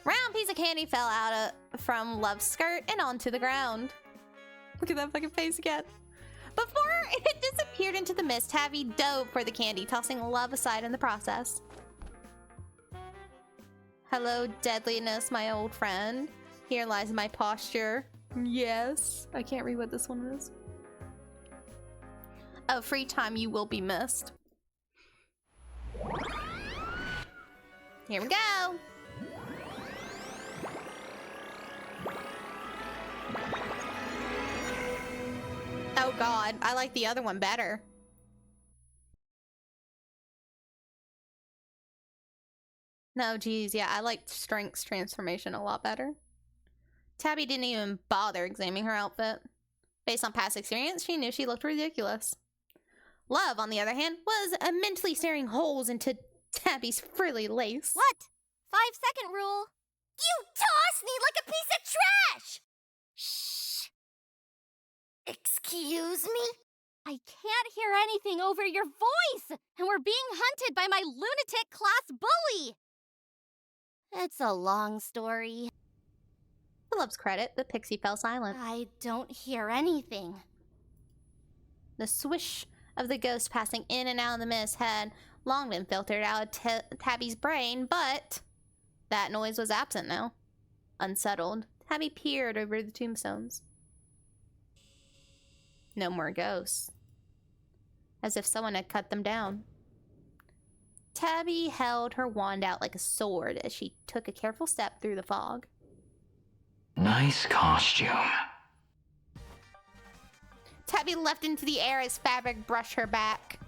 B: Round piece of candy fell out from Love's skirt and onto the ground. Look at that fucking face again. Before it disappeared into the mist, Tabby dove for the candy, tossing Love aside in the process. Hello, deadliness, my old friend. Here lies my posture. Yes. I can't read what this one is. Oh, free time, you will be missed. Here we go. Oh god, I like the other one better. No, geez, yeah, I liked Strength's transformation a lot better. Tabby didn't even bother examining her outfit. Based on past experience, she knew she looked ridiculous. Love, on the other hand, was mentally staring holes into Tabby's frilly lace.
E: What? 5-second rule.
L: You toss me like a piece of trash! Shh. Excuse me?
E: I can't hear anything over your voice, and we're being hunted by my lunatic class bully. It's a long story.
B: To Love's credit, the pixie fell silent.
E: I don't hear anything.
B: The swish of the ghost passing in and out of the mist had long been filtered out of Tabby's brain, but that noise was absent now. Unsettled, Tabby peered over the tombstones. No more ghosts. As if someone had cut them down. Tabby held her wand out like a sword as she took a careful step through the fog.
J: Nice costume.
B: Tabby leapt into the air as fabric brushed her back.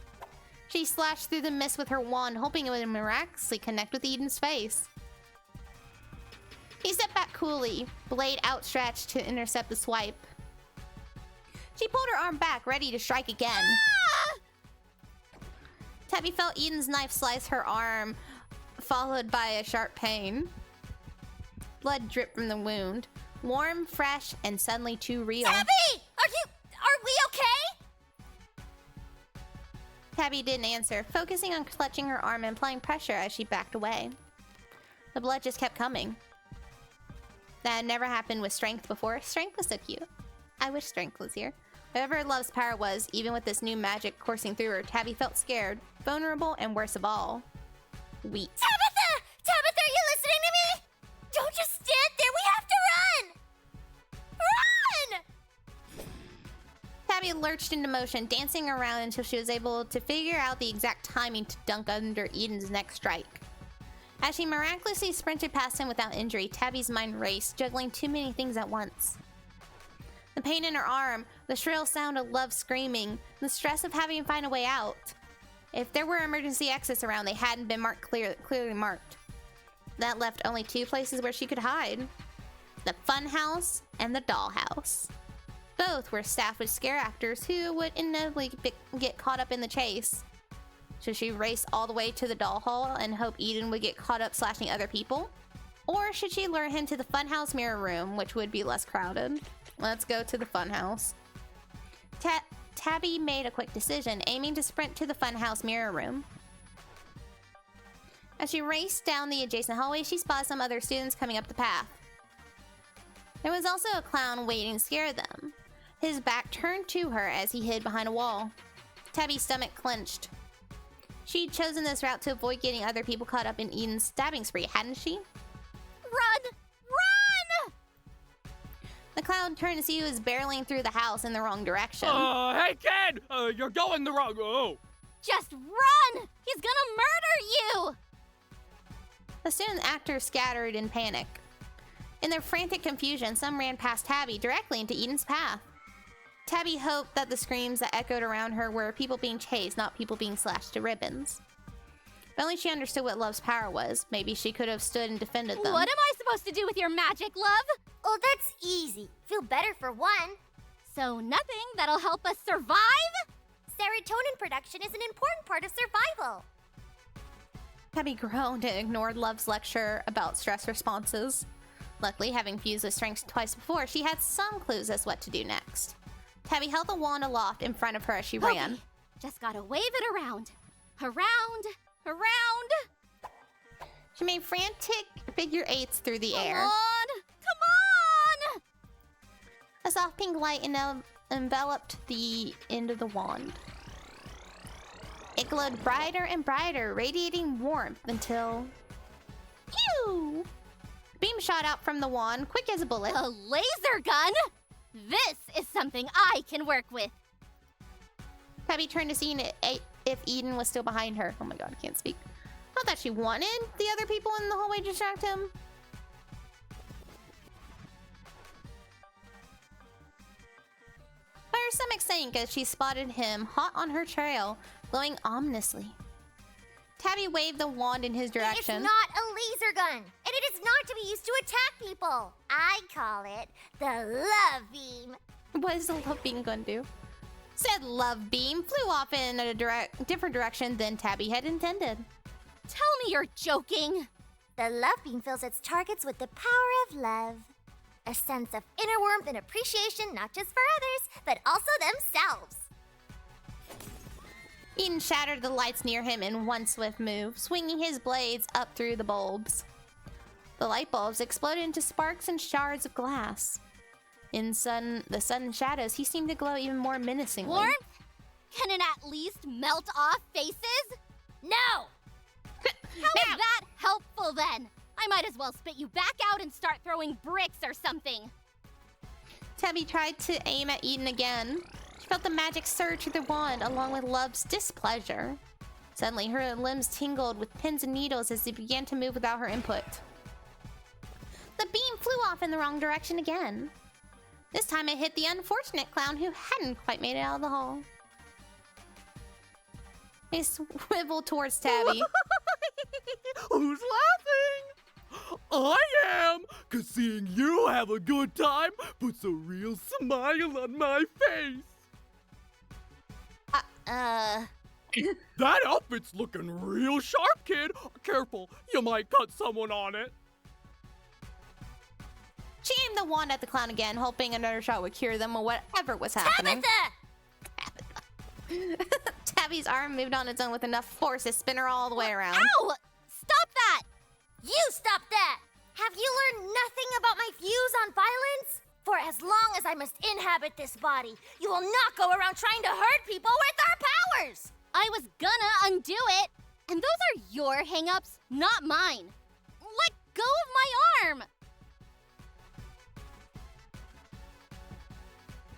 B: She slashed through the mist with her wand, hoping it would miraculously connect with Eden's face. He stepped back coolly, blade outstretched to intercept the swipe. She pulled her arm back, ready to strike again.
E: Ah!
B: Tabby felt Eden's knife slice her arm, followed by a sharp pain. Blood dripped from the wound. Warm, fresh, and suddenly too real.
L: Tabby! Are we okay?
B: Tabby didn't answer, focusing on clutching her arm and applying pressure as she backed away. The blood just kept coming. That had never happened with Strength before. Strength was so cute. I wish Strength was here. Whatever Love's power was, even with this new magic coursing through her, Tabby felt scared, vulnerable, and worst of all, weak.
L: Tabitha! Tabitha, are you listening to me? Don't just stand there, we have to run! Run!
B: Tabby lurched into motion, dancing around until she was able to figure out the exact timing to dunk under Eden's next strike. As she miraculously sprinted past him without injury, Tabby's mind raced, juggling too many things at once. The pain in her arm, the shrill sound of Love screaming, the stress of having to find a way out. If there were emergency exits around, they hadn't been clearly marked. That left only two places where she could hide. The funhouse and the dollhouse. Both were staffed with scare actors who would inevitably get caught up in the chase. Should she race all the way to the doll hall and hope Eden would get caught up slashing other people? Or should she lure him to the funhouse mirror room, which would be less crowded? Let's go to the funhouse. Tabby made a quick decision, aiming to sprint to the funhouse mirror room. As she raced down the adjacent hallway, she spotted some other students coming up the path. There was also a clown waiting to scare them. His back turned to her as he hid behind a wall. Tabby's stomach clenched. She'd chosen this route to avoid getting other people caught up in Eden's stabbing spree, hadn't she?
E: Run! Run!
B: The clown turned to see who was barreling through the house in the wrong direction.
M: Hey kid! You're going the wrong... Oh!
E: Just run! He's gonna murder you!
B: The student actors scattered in panic. In their frantic confusion, some ran past Tabby directly into Eden's path. Tabby hoped that the screams that echoed around her were people being chased, not people being slashed to ribbons. If only she understood what Love's power was, maybe she could have stood and defended them.
E: What am I supposed to do with your magic, Love?
L: Oh, that's easy. Feel better for one.
E: So nothing that'll help us survive?
L: serotonin production is an important part of survival.
B: Tabby groaned and ignored Love's lecture about stress responses. Luckily, having fused with strengths twice before, she had some clues as what to do next. Tabby held the wand aloft in front of her as she ran.
E: Okay, just gotta wave it around. Around, around.
B: She made frantic figure eights through the air.
E: Come on!
B: A soft pink light enveloped the end of the wand. It glowed brighter and brighter, radiating warmth until... Ew! Beam shot out from the wand, quick as a bullet.
E: A laser gun? This is something I can work with.
B: Tabby turned to see if Eden was still behind her. Oh my god, I can't speak. Not that she wanted the other people in the hallway to distract him. Her stomach sank as she spotted him hot on her trail, glowing ominously. Tabby waved the wand in his direction.
L: It is not a laser gun, and it is not to be used to attack people. I call it the love beam.
B: What does the love beam gun do? Said love beam flew off in a different direction than Tabby had intended.
E: Tell me you're joking.
L: The love beam fills its targets with the power of love. A sense of inner warmth and appreciation, not just for others, but also themselves.
B: Eden shattered the lights near him in one swift move, swinging his blades up through the bulbs. The light bulbs exploded into sparks and shards of glass. In the sudden shadows, he seemed to glow even more menacingly.
E: Warmth? Can it at least melt off faces?
L: No!
E: How is that helpful then? I might as well spit you back out and start throwing bricks or something.
B: Tabby tried to aim at Eden again. She felt the magic surge through the wand along with Love's displeasure. Suddenly, her limbs tingled with pins and needles as they began to move without her input. The beam flew off in the wrong direction again. This time it hit the unfortunate clown who hadn't quite made it out of the hall. He swiveled towards Tabby.
M: Who's laughing? I am, 'cause seeing you have a good time puts a real smile on my face. That outfit's looking real sharp, kid. Careful, you might cut someone on it.
B: She aimed the wand at the clown again, hoping another shot would cure them or whatever was happening.
L: Tabitha!
B: Tabby's arm moved on its own with enough force to spin her all the way around.
E: Ow! Stop that!
L: You stop that! Have you learned nothing about my views on violence? For as long as I must inhabit this body, you will not go around trying to hurt people with our powers!
E: I was gonna undo it, and those are your hang-ups, not mine. Let go of my arm!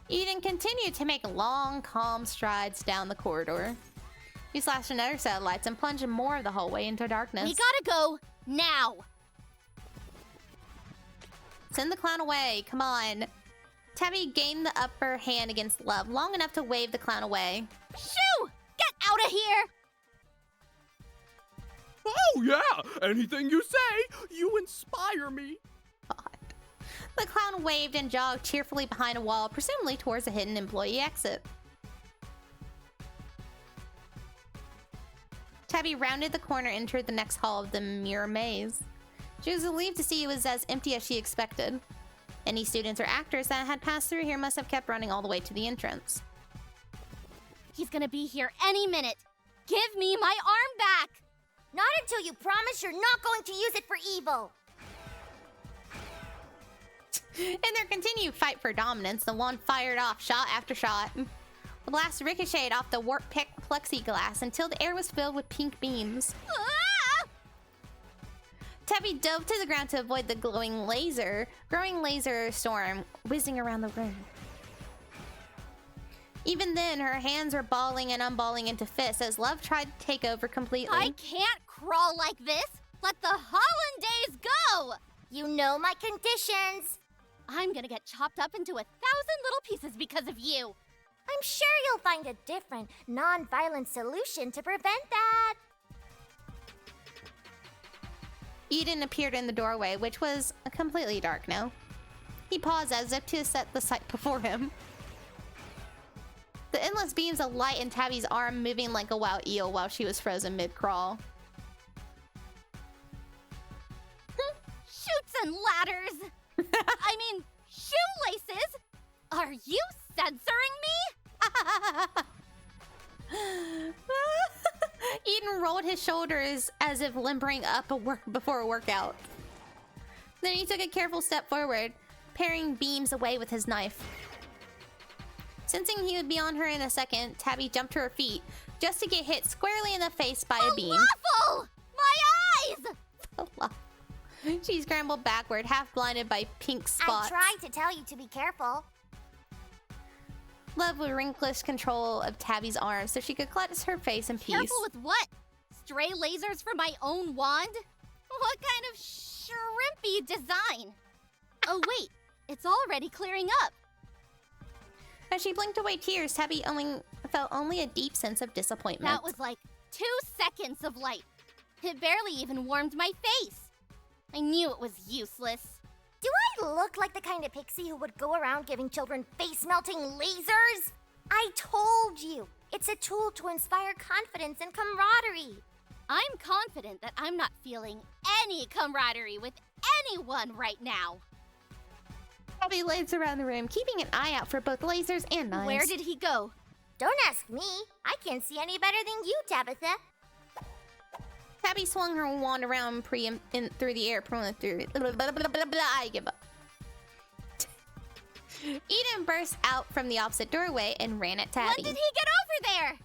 B: Eden continued to make long, calm strides down the corridor. He slashed another set of lights and plunged more of the hallway into darkness.
E: We gotta go now.
B: Send the clown away, come on. Tabby gained the upper hand against Love, long enough to wave the clown away.
E: Shoo! Get out of here!
M: Oh yeah, anything you say, you inspire me.
B: The clown waved and jogged cheerfully behind a wall, presumably towards a hidden employee exit. Tabby rounded the corner and entered the next hall of the mirror maze. She was relieved to see it was as empty as she expected. Any students or actors that had passed through here must have kept running all the way to the entrance.
E: He's gonna be here any minute. Give me my arm back!
L: Not until you promise you're not going to use it for evil.
B: In their continued fight for dominance, the wand fired off shot after shot. The blast ricocheted off the warped plexiglass until the air was filled with pink beams.
E: Ah!
B: Tabby dove to the ground to avoid the growing laser storm whizzing around the room. Even then, her hands were balling and unballing into fists as Love tried to take over completely.
E: I can't crawl like this! Let the hollandaise go!
L: You know my conditions.
E: I'm gonna get chopped up into 1,000 little pieces because of you.
L: I'm sure you'll find a different, non-violent solution to prevent that.
B: Eden appeared in the doorway, which was completely dark now. He paused as if to set the sight before him. The endless beams of light in Tabby's arm moving like a wild eel while she was frozen mid-crawl.
E: Chutes and ladders! I mean, shoelaces! Are you censoring me?
B: Eden rolled his shoulders as if limbering up before a workout. Then he took a careful step forward, paring beams away with his knife. Sensing he would be on her in a second, Tabby jumped to her feet just to get hit squarely in the face by a beam.
E: Falafel! My eyes!
B: She scrambled backward, half blinded by pink spots.
L: I tried to tell you to be careful.
B: Love would relinquish control of Tabby's arms so she could clutch her face in peace.
E: Careful with what? Stray lasers from my own wand? What kind of shrimpy design? Oh wait, it's already clearing up.
B: As she blinked away tears, Tabby felt only a deep sense of disappointment.
E: That was like 2 seconds of light. It barely even warmed my face. I knew it was useless.
L: Do I look like the kind of pixie who would go around giving children face-melting lasers? I told you, it's a tool to inspire confidence and camaraderie.
E: I'm confident that I'm not feeling any camaraderie with anyone right now.
B: Tabby lays around the room, keeping an eye out for both lasers and knives.
E: Where did he go?
L: Don't ask me. I can't see any better than you, Tabitha.
B: Tabby swung her wand around through the air, pulling through. I give up. Eden burst out from the opposite doorway and ran at Tabby.
E: When did he get over there?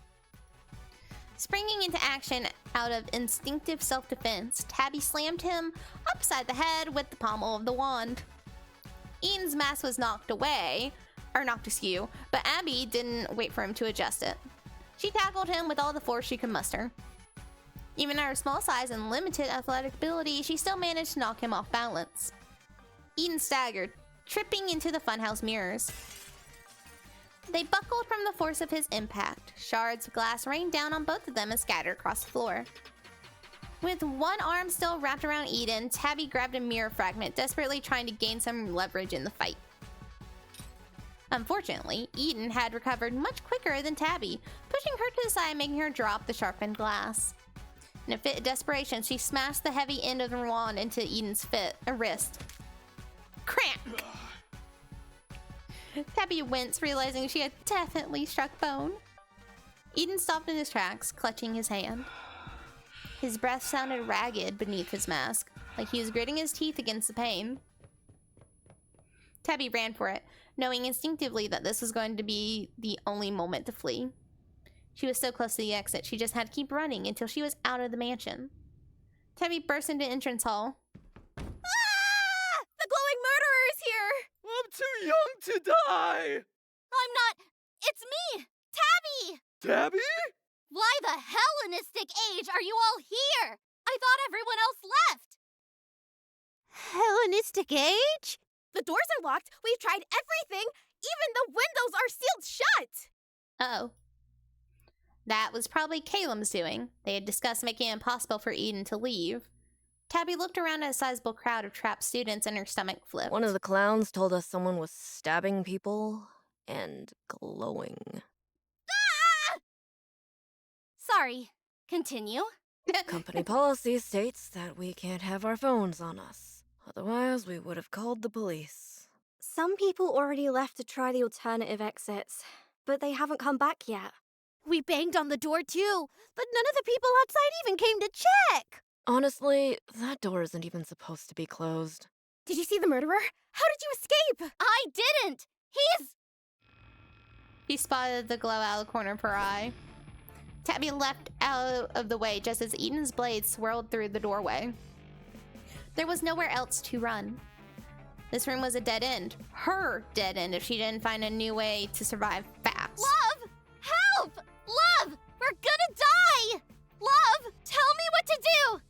B: Springing into action out of instinctive self-defense, Tabby slammed him upside the head with the pommel of the wand. Eden's mask was knocked askew, but Abby didn't wait for him to adjust it. She tackled him with all the force she could muster. Even at her small size and limited athletic ability, she still managed to knock him off balance. Eden staggered, tripping into the funhouse mirrors. They buckled from the force of his impact. Shards of glass rained down on both of them and scattered across the floor. With one arm still wrapped around Eden, Tabby grabbed a mirror fragment, desperately trying to gain some leverage in the fight. Unfortunately, Eden had recovered much quicker than Tabby, pushing her to the side, making her drop the sharpened glass. In a fit of desperation, she smashed the heavy end of the wand into Eden's wrist. Crack! Tabby winced, realizing she had definitely struck bone. Eden stopped in his tracks, clutching his hand. His breath sounded ragged beneath his mask, like he was gritting his teeth against the pain. Tabby ran for it, knowing instinctively that this was going to be the only moment to flee. She was so close to the exit, she just had to keep running until she was out of the mansion. Tabby burst into entrance hall.
E: Ah! The glowing murderer is here!
M: I'm too young to die!
E: I'm not... It's me! Tabby!
M: Tabby?
E: Why the Hellenistic age are you all here? I thought everyone else left!
G: Hellenistic age?
E: The doors are locked, we've tried everything, even the windows are sealed shut!
B: Uh-oh. That was probably Caleb's doing. They had discussed making it impossible for Eden to leave. Tabby looked around at a sizable crowd of trapped students and her stomach flipped.
D: One of the clowns told us someone was stabbing people and glowing.
E: Ah! Sorry. Continue.
D: Company policy states that we can't have our phones on us. Otherwise, we would have called the police.
G: Some people already left to try the alternative exits, but they haven't come back yet.
E: We banged on the door too, but none of the people outside even came to check!
D: Honestly, that door isn't even supposed to be closed.
E: Did you see the murderer? How did you escape? I didn't!
B: He spotted the glow out of the corner of her eye. Tabby leapt out of the way just as Eden's blade swirled through the doorway. There was nowhere else to run. This room was a dead end. Her dead end if she didn't find a new way to survive fast.
E: Love! Help! Love! We're gonna die! Love! Tell me what to do!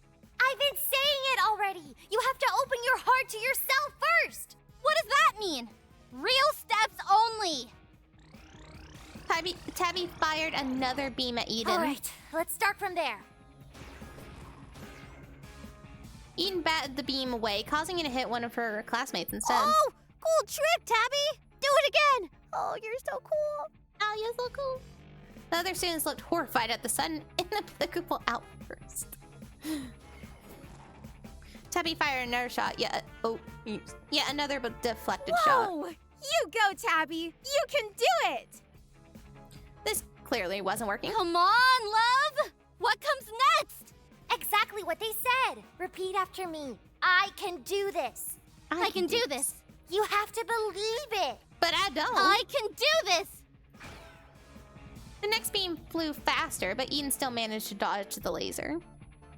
L: I've been saying it already! You have to open your heart to yourself first!
E: What does that mean? Real steps only!
B: Tabby fired another beam at Eden.
L: Alright, let's start from there.
B: Eden batted the beam away, causing it to hit one of her classmates instead.
E: Oh! Cool trick, Tabby! Do it again! Oh, you're so cool!
B: Now you're so cool. The other students looked horrified at the sudden inexplicable outburst. Tabby fired another shot, yet another but deflected shot.
L: Whoa! You go, Tabby! You can do it!
B: This clearly wasn't working.
E: Come on, love! What comes next?
L: Exactly what they said. Repeat after me. I can do this.
E: I can do this.
L: You have to believe it.
B: But I don't.
E: I can do this.
B: The next beam flew faster, but Eden still managed to dodge the laser.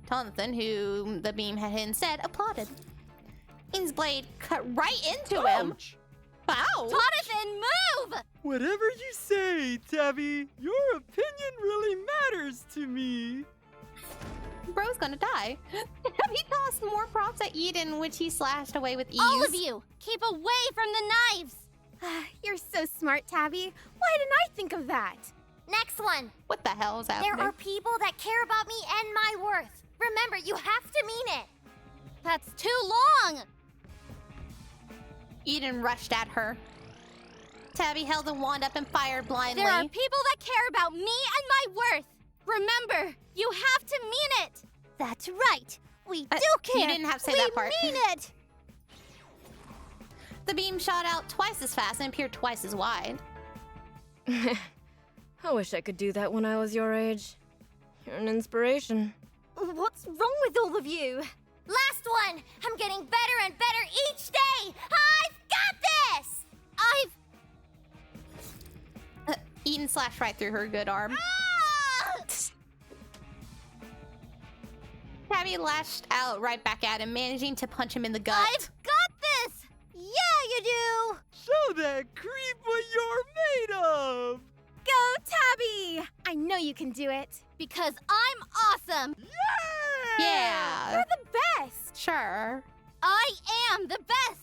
B: Jonathan, who the beam had hit instead, applauded. Eden's blade cut right into him. Wow!
E: Jonathan, move!
M: Whatever you say, Tabby, your opinion really matters to me.
B: Bro's gonna die. Tabby tossed more props at Eden, which he slashed away with ease.
E: All of you, keep away from the knives!
L: You're so smart, Tabby. Why didn't I think of that? Next one.
B: What the hell is happening?
L: There are people that care about me and my worth. Remember, you have to mean it.
E: That's too long!
B: Eden rushed at her. Tabby held the wand up and fired blindly.
E: There are people that care about me and my worth. Remember, you have to mean it.
L: That's right. We do care.
B: You didn't have to say that part.
L: We mean it.
B: The beam shot out twice as fast and appeared twice as wide.
D: I wish I could do that when I was your age. You're an inspiration.
L: What's wrong with all of you? Last one. I'm getting better and better each day. I've got this.
B: Eden slashed right through her good arm. Tabby lashed out right back at him, managing to punch him in the gut.
E: I've got this!
L: Yeah, you do.
M: Show that creep what you're made of.
L: Go, Tabby. I know you can do it.
E: Because I'm awesome!
B: Yeah!
L: You're the best!
B: Sure.
E: I am the best!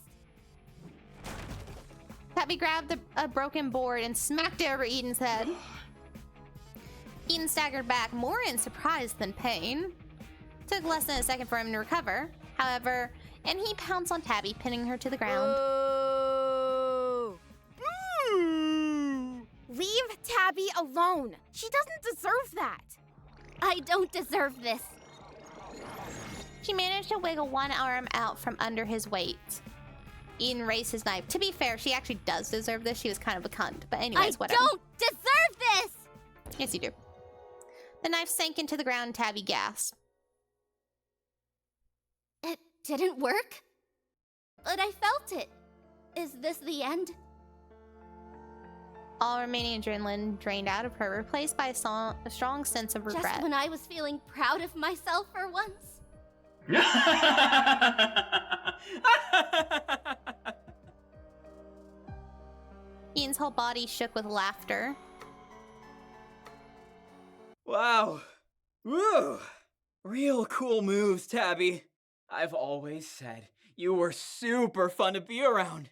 B: Tabby grabbed a broken board and smacked it over Eden's head. Eden staggered back, more in surprise than pain. Took less than a second for him to recover, however, and he pounced on Tabby, pinning her to the ground.
D: Oh.
L: Leave Tabby alone. She doesn't deserve that.
E: I don't deserve this.
B: She managed to wiggle one arm out from under his weight. Eden raised his knife. To be fair, she actually does deserve this. She was kind of a cunt. But anyways, whatever.
E: I don't deserve this!
B: Yes, you do. The knife sank into the ground and Tabby gasped.
E: It didn't work? But I felt it. Is this the end?
B: All remaining adrenaline drained out of her, replaced by a strong sense of regret.
E: Just when I was feeling proud of myself for once.
B: Eden's whole body shook with laughter.
F: Wow. Woo! Real cool moves, Tabby. I've always said you were super fun to be around.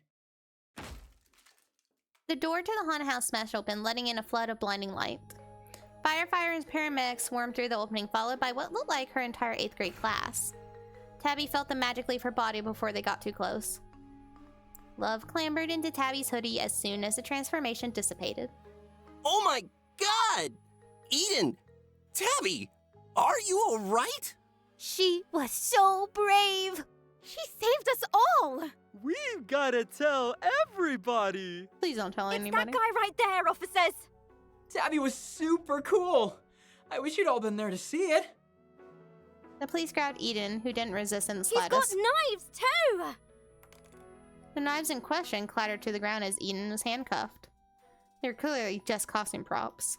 B: The door to the haunted house smashed open, letting in a flood of blinding light. Firefighters and paramedics swarmed through the opening, followed by what looked like her entire 8th grade class. Tabby felt them magic leave her body before they got too close. Love clambered into Tabby's hoodie as soon as the transformation dissipated.
N: Oh my god! Eden! Tabby! Are you alright?
L: She was so brave. She saved us all.
M: We've gotta tell everybody.
B: Please don't tell
L: It's
B: anybody.
L: that guy right there, officers.
F: Tabby was super cool. I wish you'd all been there to see it.
B: The police grabbed Eden, who didn't resist in the
L: She's got
B: slightest.
L: knives too.
B: The knives in question clattered to the ground as Eden was handcuffed. They were clearly just costume props.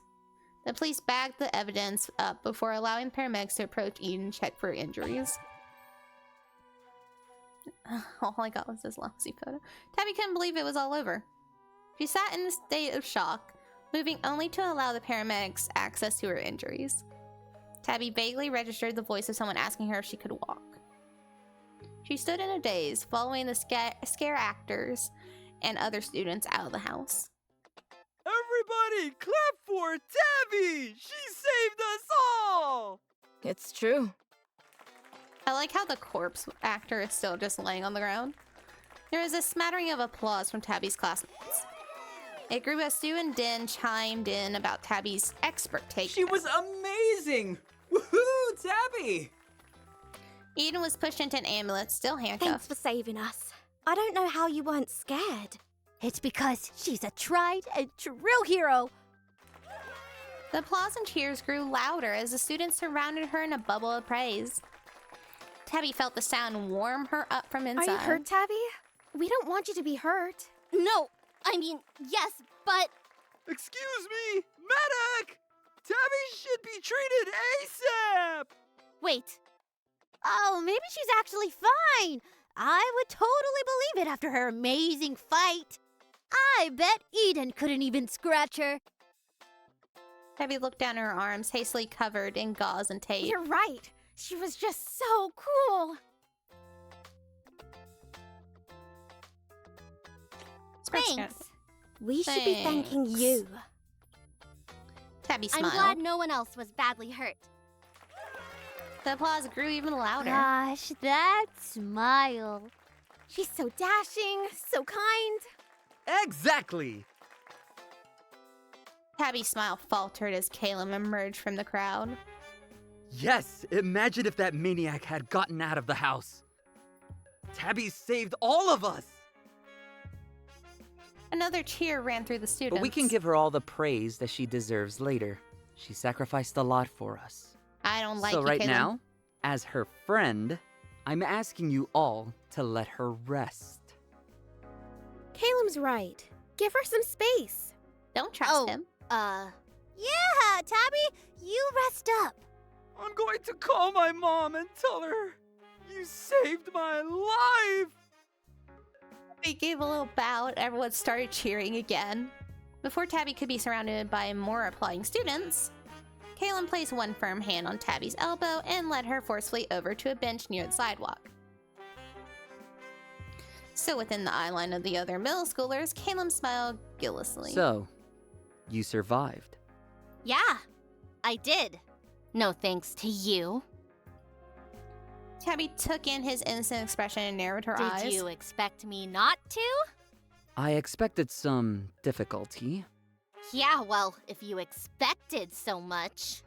B: The police bagged the evidence up before allowing paramedics to approach Eden and check for injuries. All I got was this lousy photo. Tabby couldn't believe it was all over. She sat in a state of shock, moving only to allow the paramedics access to her injuries. Tabby vaguely registered the voice of someone asking her if she could walk. She stood in a daze, following the scare actors and other students out of the house.
M: Everybody, clap for Tabby! She saved us all!
D: It's true.
B: I like how the corpse actor is still just laying on the ground. There was a smattering of applause from Tabby's classmates. It grew as Stu and Din chimed in about Tabby's expert take.
F: She was amazing! Woohoo, Tabby!
B: Eden was pushed into an ambulance, still handcuffed.
G: Thanks for saving us. I don't know how you weren't scared.
L: It's because she's a tried and true hero.
B: The applause and cheers grew louder as the students surrounded her in a bubble of praise. Tabby felt the sound warm her up from inside.
G: Are you hurt, Tabby? We don't want you to be hurt.
E: No, I mean, yes, but...
M: Excuse me, medic! Tabby should be treated ASAP!
E: Wait.
L: Oh, maybe she's actually fine. I would totally believe it after her amazing fight. I bet Eden couldn't even scratch her.
B: Tabby looked down at her arms, hastily covered in gauze and tape.
L: You're right. She was just so cool. Thanks. We should be thanking you.
B: Tabby smiled.
E: I'm glad no one else was badly hurt.
B: The applause grew even louder.
L: Gosh, that smile. She's so dashing, so kind.
H: Exactly!
B: Tabby's smile faltered as Caleb emerged from the crowd.
H: Yes, imagine if that maniac had gotten out of the house. Tabby saved all of us!
B: Another cheer ran through the students.
O: But we can give her all the praise that she deserves later. She sacrificed a lot for us.
B: I don't like
H: So
B: you,
H: right
B: Caleb.
H: now, as her friend, I'm asking you all to let her rest.
G: Caleb's right. Give her some space.
B: Don't trust him.
L: Yeah, Tabby, you rest up.
M: I'm going to call my mom and tell her you saved my life!
B: We gave a little bow and everyone started cheering again. Before Tabby could be surrounded by more applauding students, Kaylin placed one firm hand on Tabby's elbow and led her forcefully over to a bench near the sidewalk. Still within the eye line of the other middle schoolers, Kaylin smiled guilelessly.
O: So, you survived.
E: Yeah, I did. No thanks to you.
B: Tabby took in his innocent expression and narrowed her eyes.
E: Did you expect me not to?
O: I expected some difficulty.
E: Yeah, well, if you expected so much.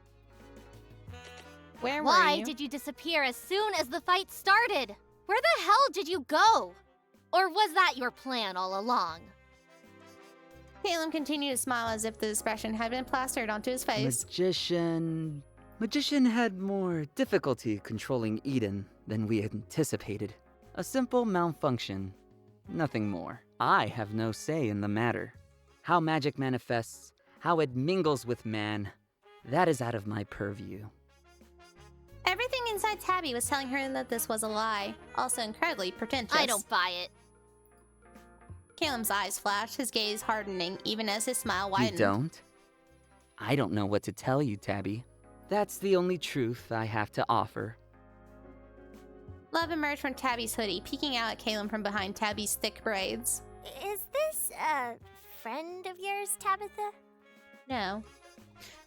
B: Where were
E: Why
B: you?
E: did you disappear as soon as the fight started? Where the hell did you go? Or was that your plan all along?
B: Caleb continued to smile as if the expression had been plastered onto his face.
O: Magician had more difficulty controlling Eden than we anticipated. A simple malfunction, nothing more. I have no say in the matter. How magic manifests, how it mingles with man, that is out of my purview.
B: Everything inside Tabby was telling her that this was a lie, also incredibly pretentious.
E: I don't buy it.
B: Caleb's eyes flashed, his gaze hardening even as his smile widened.
O: You don't? I don't know what to tell you, Tabby. That's the only truth I have to offer.
B: Love emerged from Tabby's hoodie, peeking out at Caleb from behind Tabby's thick braids.
L: Is this a friend of yours, Tabitha?
B: No.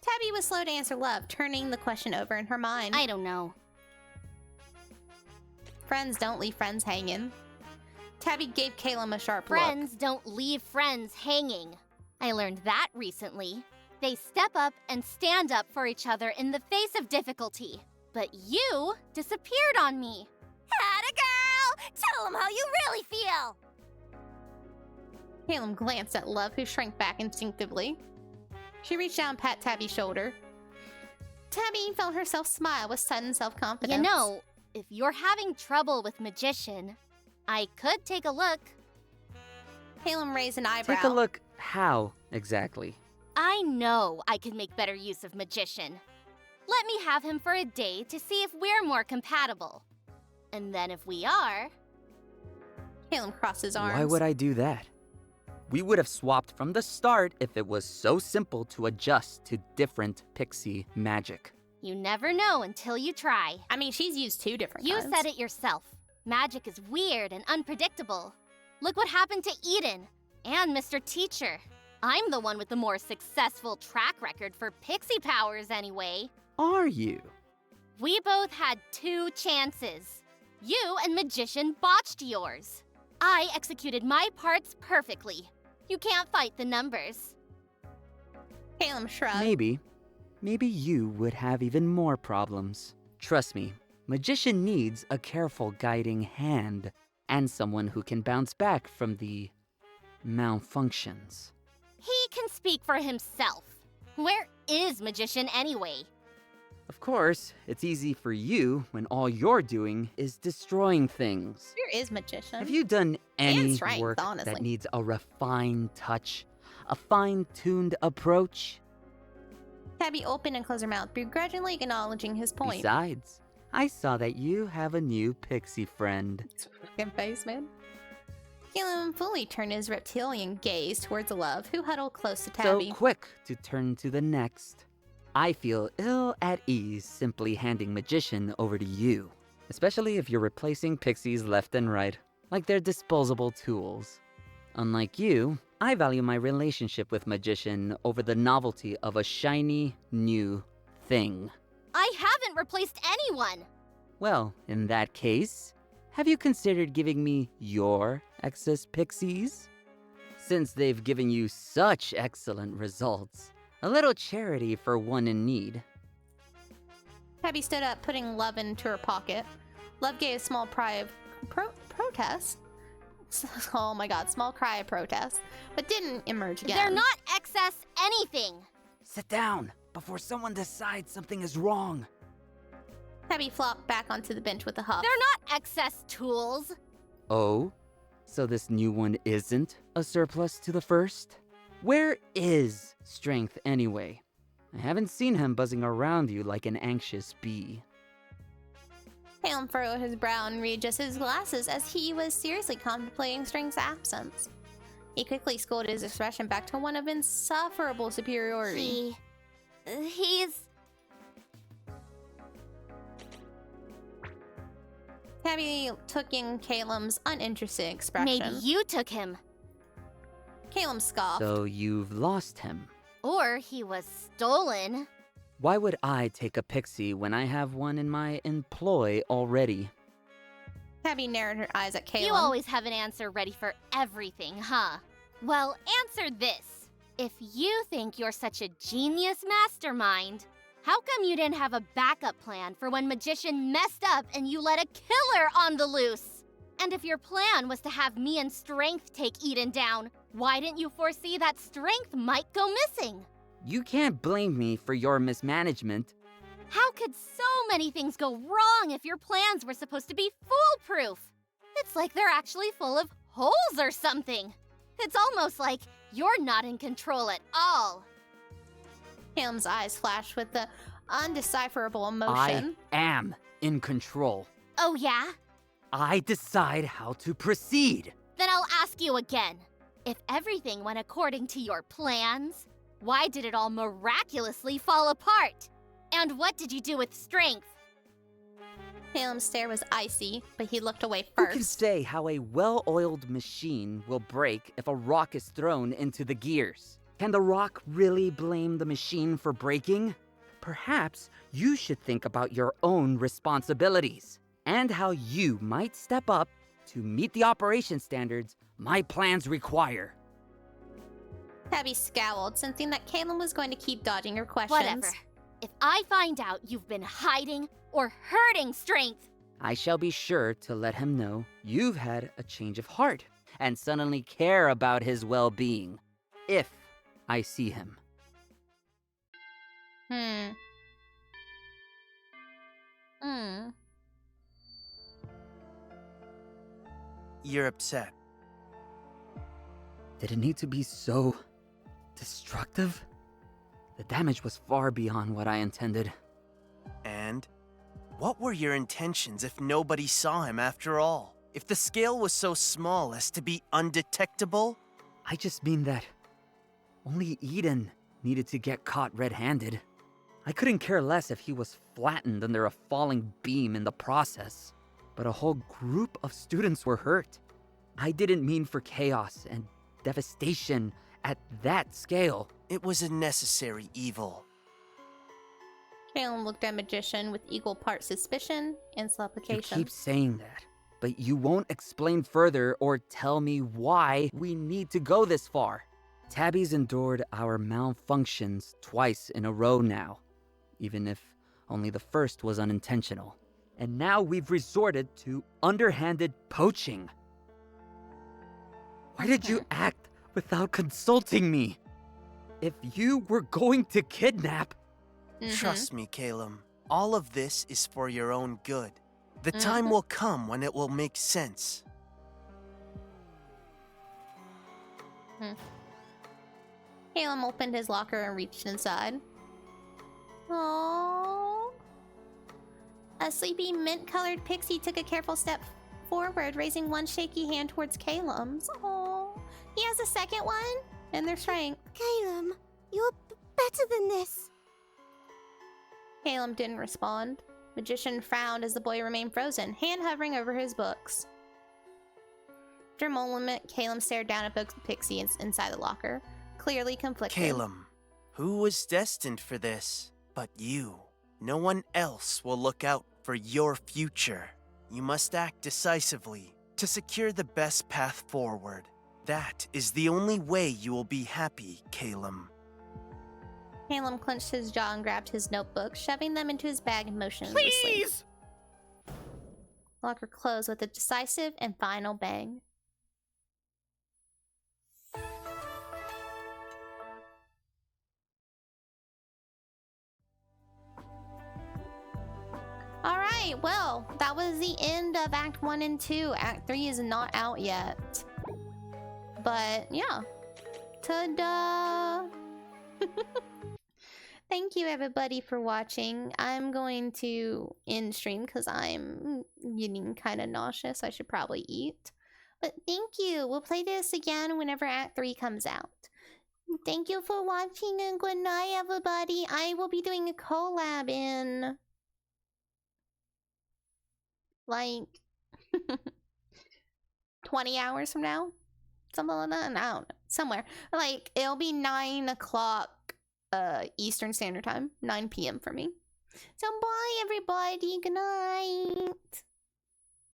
B: Tabby was slow to answer Love, turning the question over in her mind.
E: I don't know.
B: Friends don't leave friends hanging. Tabby gave Caleb a sharp
E: Friends don't leave friends hanging. I learned that recently. They step up and stand up for each other in the face of difficulty. But you disappeared on me.
L: Atta girl! Tell them how you really feel!
B: look. Caleb glanced at Love, who shrank back instinctively. She reached down and pat Tabby's shoulder. Tabby felt herself smile with sudden self-confidence.
E: You know, if you're having trouble with Magician, I could take a look.
B: Caleb raised an eyebrow.
O: Take a look how, exactly?
E: I know I could make better use of Magician. Let me have him for a day to see if we're more compatible. And then if we are...
B: Caleb crossed his arms.
O: Why would I do that? We would have swapped from the start if it was so simple to adjust to different pixie magic.
E: You never know until you try.
B: I mean, she's used 2 different
E: You
B: kinds.
E: said it yourself. Magic is weird and unpredictable. Look what happened to Eden and Mr. Teacher. I'm the one with the more successful track record for pixie powers anyway.
O: Are you?
E: We both had 2 chances. You and Magician botched yours. I executed my parts perfectly. You can't fight the numbers.
B: Caleb shrugged.
O: Maybe you would have even more problems. Trust me, Magician needs a careful guiding hand and someone who can bounce back from the malfunctions.
E: He can speak for himself. Where is Magician anyway?
O: Of course, it's easy for you when all you're doing is destroying things.
B: Where is Magician?
O: Have you done any
B: strength,
O: work
B: honestly.
O: that needs a refined touch? A fine-tuned approach?
B: Tabby opened and closed her mouth, begrudgingly acknowledging his point.
O: Besides, I saw that you have a new pixie friend.
B: Fucking face, man. Caleb fully turned his reptilian gaze towards Love, who huddled close to Tabby.
O: So quick to turn to the next. I feel ill at ease simply handing Magician over to you. Especially if you're replacing pixies left and right, like they're disposable tools. Unlike you, I value my relationship with Magician over the novelty of a shiny, new thing.
E: I haven't replaced anyone!
O: Well, in that case, have you considered giving me your excess pixies? Since they've given you such excellent results, a little charity for one in need.
B: Tabby stood up, putting Love into her pocket. Love gave a small cry of protest. Oh my god, small cry of protest, but didn't emerge again.
E: They're not excess anything!
O: Sit down before someone decides something is wrong.
B: Tabby flopped back onto the bench with a huff.
E: They're not excess tools!
O: Oh? So this new one isn't a surplus to the first? Where is Strength anyway? I haven't seen him buzzing around you like an anxious bee.
B: Caleb furrowed his brow and readjusted his glasses as he was seriously contemplating Strength's absence. He quickly schooled his expression back to one of insufferable superiority.
E: He's...
B: Tabby took in Caleb's uninterested expression.
E: Maybe you took him.
B: Caleb scoffed.
O: So you've lost him.
E: Or he was stolen.
O: Why would I take a pixie when I have one in my employ already?
B: Tabby narrowed her eyes at Caleb.
E: You always have an answer ready for everything, huh? Well, answer this. If you think you're such a genius mastermind, how come you didn't have a backup plan for when Magician messed up and you let a killer on the loose? And if your plan was to have me and Strength take Eden down, why didn't you foresee that Strength might go missing?
O: You can't blame me for your mismanagement.
E: How could so many things go wrong if your plans were supposed to be foolproof? It's like they're actually full of holes or something. It's almost like you're not in control at all.
B: Caleb's eyes flashed with the undecipherable emotion.
O: I am in control.
E: Oh yeah?
O: I decide how to proceed.
E: Then I'll ask you again. If everything went according to your plans, why did it all miraculously fall apart? And what did you do with Strength?
B: Caleb's stare was icy, but he looked away
O: Who
B: first.
O: can say how a well-oiled machine will break if a rock is thrown into the gears? Can the rock really blame the machine for breaking? Perhaps you should think about your own responsibilities and how you might step up to meet the operation standards my plans require.
B: Tabby scowled, sensing that Caleb was going to keep dodging her questions.
E: Whatever. If I find out you've been hiding or hurting Strength,
O: I shall be sure to let him know you've had a change of heart and suddenly care about his well-being, if I see him.
P: You're upset.
O: Did it need to be so destructive? The damage was far beyond what I intended.
P: And? What were your intentions if nobody saw him after all? If the scale was so small as to be undetectable?
O: I just mean that only Eden needed to get caught red-handed. I couldn't care less if he was flattened under a falling beam in the process. But a whole group of students were hurt. I didn't mean for chaos and devastation at that scale.
P: It was a necessary evil.
B: Caleb looked at Magician with equal parts suspicion and
O: You
B: supplication.
O: keep saying that, but you won't explain further or tell me why we need to go this far. Tabby's endured our malfunctions twice in a row now, even if only the first was unintentional. And now we've resorted to underhanded poaching. Why did you act without consulting me? If you were going to kidnap...
P: Trust me, Caleb. All of this is for your own good. The time will come when it will make sense.
B: Caleb opened his locker and reached inside. Aww. A sleepy, mint-colored pixie took a careful step forward, raising one shaky hand towards Caleb's. Aww. He has a second one, and they're strength.
L: Caleb, you're better than this.
B: Caleb didn't respond. Magician frowned as the boy remained frozen, hand hovering over his books. After a moment, Caleb stared down at Pixie inside the locker, clearly conflicted.
P: Caleb, who was destined for this but you? No one else will look out for your future. You must act decisively to secure the best path forward. That is the only way you will be happy, Caleb.
B: Caleb clenched his jaw and grabbed his notebook, shoving them into his bag motionlessly.
M: Please!
B: Locker closed with a decisive and final bang. Alright, well, that was the end of Act 1 and 2. Act 3 is not out yet. But, yeah. Ta-da! Thank you, everybody, for watching. I'm going to end stream because I'm getting kind of nauseous. I should probably eat. But thank you. We'll play this again whenever Act 3 comes out. Thank you for watching and good night, everybody. I will be doing a collab in... like... 20 hours from now? Something like that? I don't know. Somewhere. Like, it'll be 9 o'clock Eastern Standard Time. 9 p.m. for me. So bye, everybody. Good night.